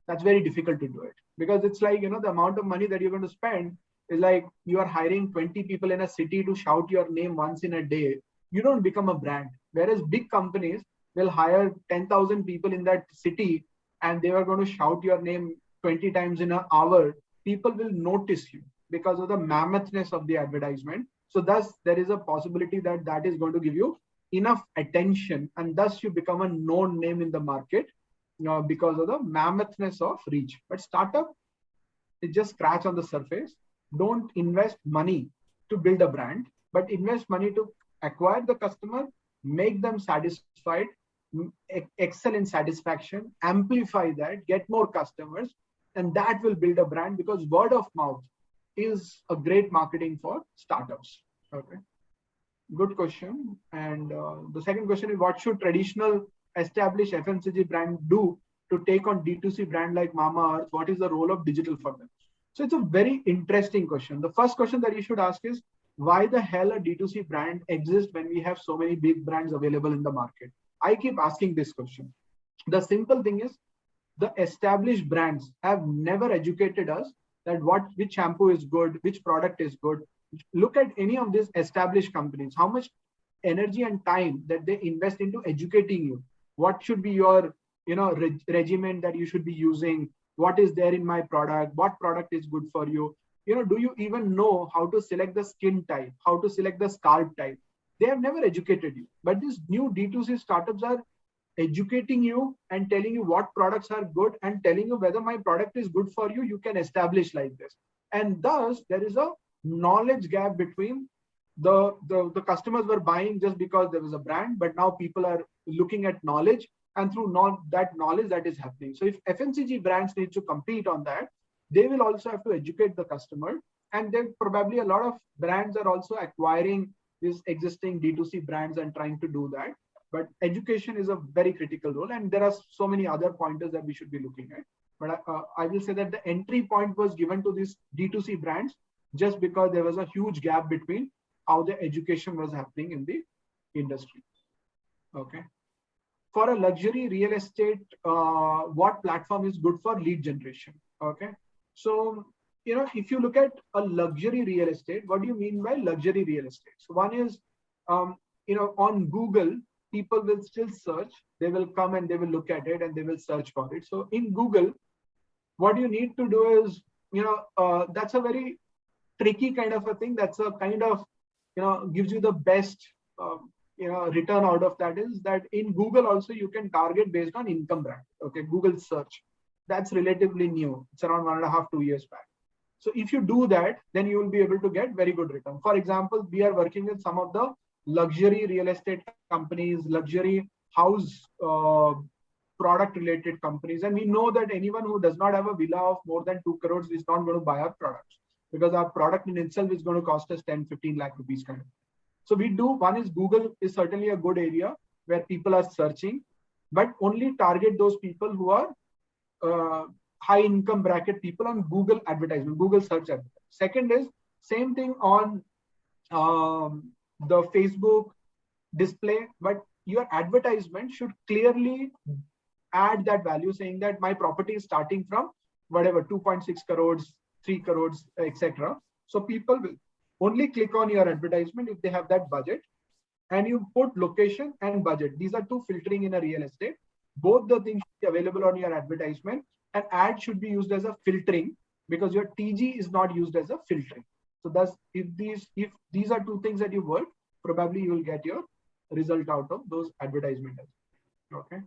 A: That's very difficult to do it, because it's like, the amount of money that you're going to spend is like you are hiring 20 people in a city to shout your name once in a day. You don't become a brand. Whereas big companies will hire 10,000 people in that city, and they are going to shout your name 20 times in an hour. People will notice you because of the mammoothness of the advertisement. So thus, there is a possibility that that is going to give you enough attention, and thus you become a known name in the market, because of the mammoothness of reach. But startup, it just scratch on the surface. Don't invest money to build a brand, but invest money to acquire the customer, make them satisfied, excel in satisfaction, amplify that, get more customers, and that will build a brand, because word of mouth is a great marketing for startups. Okay, good question. And the second question is, what should traditional established FMCG brand do to take on D2C brand like Mama Earth? What is the role of digital for them? So it's a very interesting question. The first question that you should ask is, why the hell a D2C brand exists when we have so many big brands available in the market? I keep asking this question. The simple thing is, the established brands have never educated us that which shampoo is good, which product is good. Look at any of these established companies, how much energy and time that they invest into educating you. What should be your regimen that you should be using? What is there in my product? What product is good for you? Do you even know how to select the skin type, how to select the scalp type? They have never educated you. But these new D2C startups are educating you and telling you what products are good and telling you whether my product is good for you. You can establish like this. And thus, there is a knowledge gap between the customers were buying just because there was a brand, but now people are looking at knowledge, and through that knowledge that is happening. So if FMCG brands need to compete on that, they will also have to educate the customer. And then probably a lot of brands are also acquiring these existing D2C brands and trying to do that. But education is a very critical role, and there are so many other pointers that we should be looking at. But I will say that the entry point was given to these D2C brands just because there was a huge gap between how the education was happening in the industry. Okay. For a luxury real estate, what platform is good for lead generation? Okay. So, if you look at a luxury real estate, what do you mean by luxury real estate? So one is, on Google, people will still search. They will come and they will look at it and they will search for it. So in Google, what you need to do is, that's a very tricky kind of a thing. That's a kind of, gives you the best, return out of that is that in Google also you can target based on income bracket. Okay, Google search. That's relatively new. It's around 1.5 to 2 years back. So if you do that, then you will be able to get very good return. For example, we are working with some of the luxury real estate companies, luxury house product related companies. And we know that anyone who does not have a villa of more than 2 crores is not going to buy our products, because our product in itself is going to cost us 10-15 lakh rupees kind of. So we do, one is Google is certainly a good area where people are searching, but only target those people who are high income bracket people on Google advertisement, Google search advertisement. Second is same thing on the Facebook display, but your advertisement should clearly add that value, saying that my property is starting from whatever 2.6 crores, 3 crores, etc. So people will only click on your advertisement if they have that budget, and you put location and budget. These are two filtering in a real estate. Both the things should be available on your advertisement, and ad should be used as a filtering because your TG is not used as a filtering. So thus, if these are two things that you work, probably you will get your result out of those advertisements. Okay.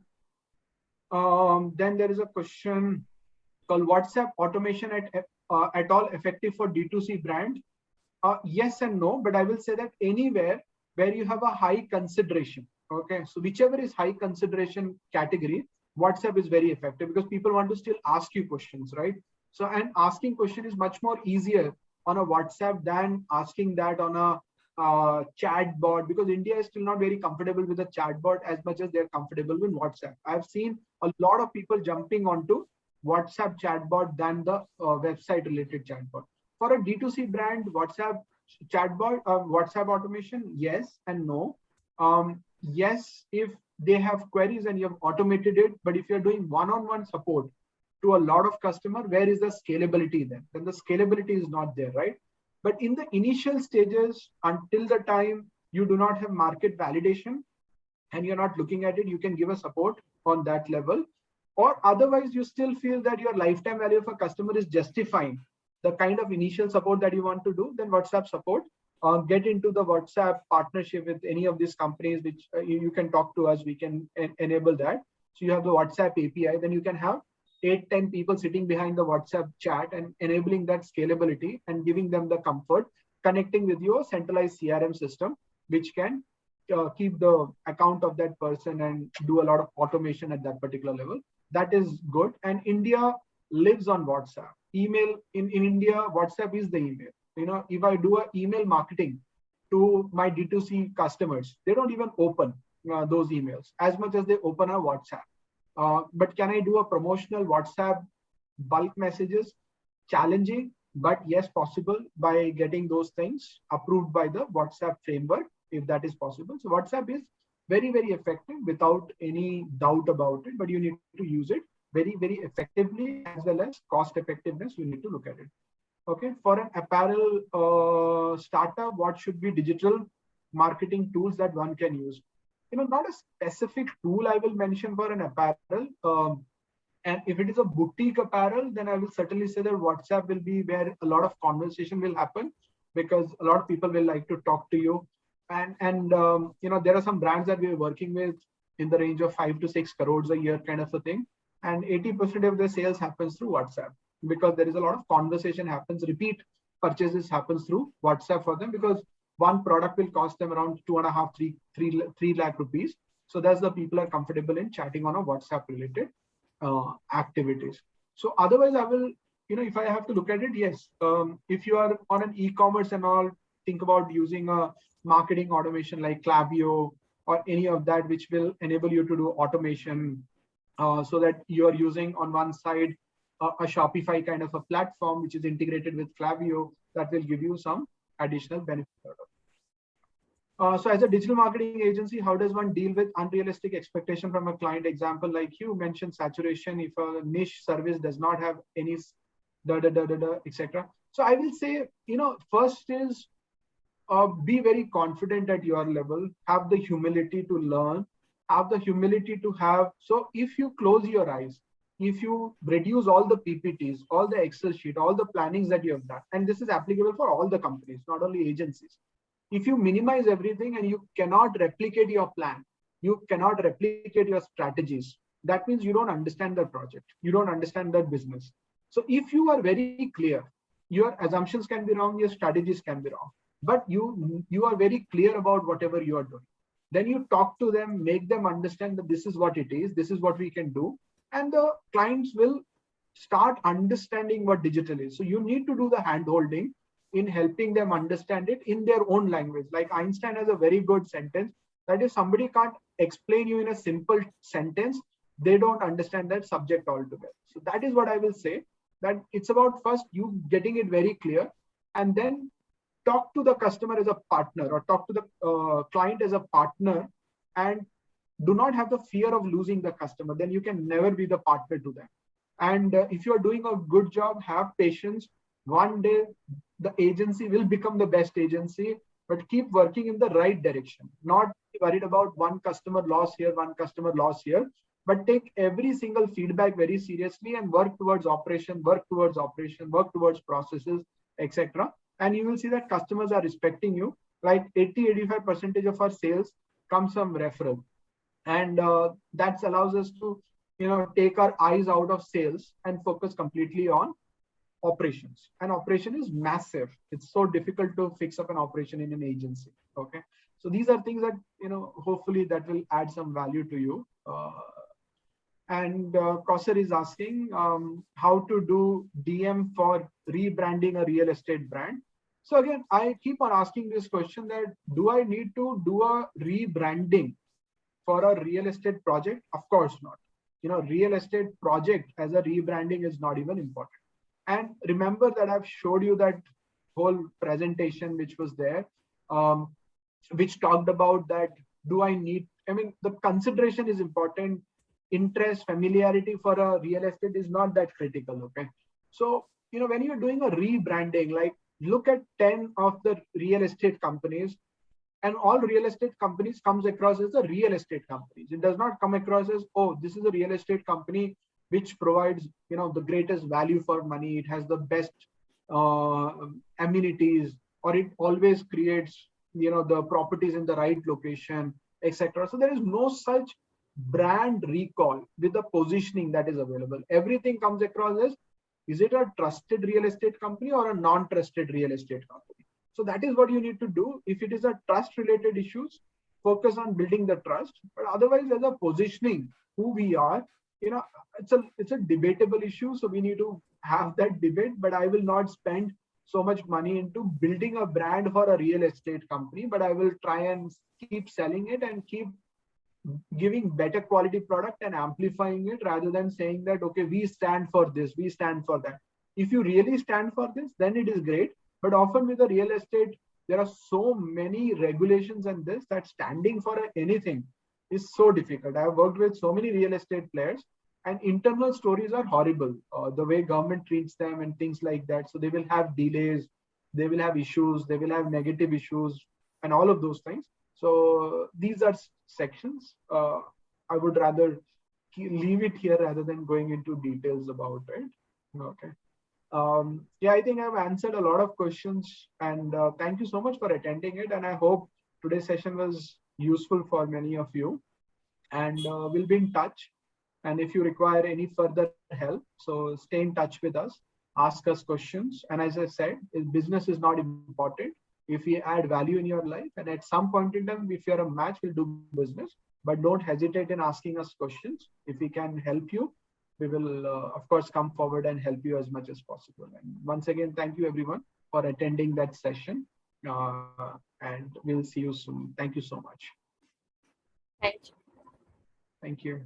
A: Then there is a question called WhatsApp automation at all effective for D2C brand? Yes and no, but I will say that anywhere where you have a high consideration. Okay, so whichever is high consideration category, WhatsApp is very effective because people want to still ask you questions, right? So, and asking question is much more easier on a WhatsApp than asking that on a chat bot, because India is still not very comfortable with a chat bot as much as they're comfortable with WhatsApp. I've seen a lot of people jumping onto WhatsApp chatbot than the website related chatbot. For a D2C brand, WhatsApp chatbot, WhatsApp automation, yes and no. Yes, if they have queries and you have automated it, but if you're doing one-on-one support to a lot of customer, where is the scalability then? Then the scalability is not there, right? But in the initial stages, until the time you do not have market validation and you're not looking at it, you can give a support on that level. Or otherwise, you still feel that your lifetime value of a customer is justifying the kind of initial support that you want to do, then WhatsApp support. Get into the WhatsApp partnership with any of these companies, which you can talk to us, we can enable that. So you have the WhatsApp API, then you can have 8-10 people sitting behind the WhatsApp chat and enabling that scalability and giving them the comfort, connecting with your centralized CRM system, which can keep the account of that person and do a lot of automation at that particular level. That is good. And India lives on WhatsApp. Email in India, WhatsApp is the email. If I do an email marketing to my D2C customers, they don't even open those emails as much as they open a WhatsApp. But can I do a promotional WhatsApp bulk messages? Challenging, but yes, possible by getting those things approved by the WhatsApp framework, if that is possible. So WhatsApp is very, very effective without any doubt about it, but you need to use it very, very effectively, as well as cost effectiveness. You need to look at it. Okay, for an apparel startup, what should be digital marketing tools that one can use? Not a specific tool I will mention for an apparel. And if it is a boutique apparel, then I will certainly say that WhatsApp will be where a lot of conversation will happen, because a lot of people will like to talk to you. And there are some brands that we are working with in the range of 5 to 6 crores a year kind of a thing. And 80% of their sales happens through WhatsApp, because there is a lot of conversation happens, repeat purchases happens through WhatsApp for them, because one product will cost them around 2.5, 3 lakh rupees. So that's the people are comfortable in chatting on a WhatsApp related activities. So otherwise, I will, if I have to look at it, yes, if you are on an e-commerce and all, think about using a marketing automation like Klaviyo or any of that, which will enable you to do automation, so that you are using on one side a Shopify kind of a platform which is integrated with Klaviyo, that will give you some additional benefit. So as a digital marketing agency, how does one deal with unrealistic expectation from a client? Example, like you mentioned, saturation, if a niche service does not have any etc. So I will say, first is be very confident at your level, have the humility to learn, have the humility to have. So if you close your eyes, if you reduce all the PPTs, all the Excel sheet, all the plannings that you have done, and this is applicable for all the companies, not only agencies. If you minimize everything and you cannot replicate your plan, you cannot replicate your strategies, that means you don't understand the project, you don't understand the business. So if you are very clear, your assumptions can be wrong, your strategies can be wrong, but you are very clear about whatever you are doing. Then you talk to them, make them understand that this is what it is, this is what we can do, and the clients will start understanding what digital is. So you need to do the hand holding in helping them understand it in their own language. Like Einstein has a very good sentence that if somebody can't explain you in a simple sentence, they don't understand that subject altogether. So that is what I will say, that it's about first you getting it very clear, and then talk to the customer as a partner, or talk to the client as a partner, and do not have the fear of losing the customer. Then you can never be the partner to them. And if you are doing a good job, have patience. One day the agency will become the best agency, but keep working in the right direction. Not worried about one customer loss here, one customer loss here, but take every single feedback very seriously and work towards operation, work towards processes, etc. And you will see that customers are respecting you. Like 80-85% of our sales comes from referral. And that allows us to take our eyes out of sales and focus completely on operations. And operation is massive. It's so difficult to fix up an operation in an agency. Okay, so these are things that hopefully that will add some value to you. And Kauser is asking how to do DM for rebranding a real estate brand. So again, I keep on asking this question, that do I need to do a rebranding for a real estate project? Of course not. Real estate project as a rebranding is not even important. And remember that I've showed you that whole presentation which was there, which talked about that, the consideration is important. Interest, familiarity for a real estate is not that critical, okay? So, when you're doing a rebranding, like look at 10 of the real estate companies, and all real estate companies comes across as a real estate companies. It does not come across as, oh, this is a real estate company which provides, the greatest value for money. It has the best amenities, or it always creates, the properties in the right location, etc. So there is no such brand recall with the positioning that is available. Everything comes across as, is it a trusted real estate company or a non-trusted real estate company? So that is what you need to do. If it is a trust related issues, focus on building the trust. But otherwise, as a positioning, who we are, it's a debatable issue. So we need to have that debate, but I will not spend so much money into building a brand for a real estate company, but I will try and keep selling it and keep giving better quality product and amplifying it, rather than saying that, okay, we stand for this, we stand for that. If you really stand for this, then it is great. But often with the real estate, there are so many regulations and this, that standing for anything is so difficult. I have worked with so many real estate players, And internal stories are horrible. The way government treats them and things like that. So they will have delays, they will have issues, they will have negative issues, and all of those things. So these are sections. I would rather leave it here rather than going into details about it. Okay. Yeah, I think I've answered a lot of questions, and thank you so much for attending it. And I hope today's session was useful for many of you. And we'll be in touch. And if you require any further help, so stay in touch with us, ask us questions. And as I said, business is not important. If we add value in your life, and at some point in time, if you're a match, we'll do business. But don't hesitate in asking us questions. If we can help you, we will, of course, come forward and help you as much as possible. And once again, thank you everyone for attending that session. And we'll see you soon. Thank you so much.
B: Thank you.
A: Thank you.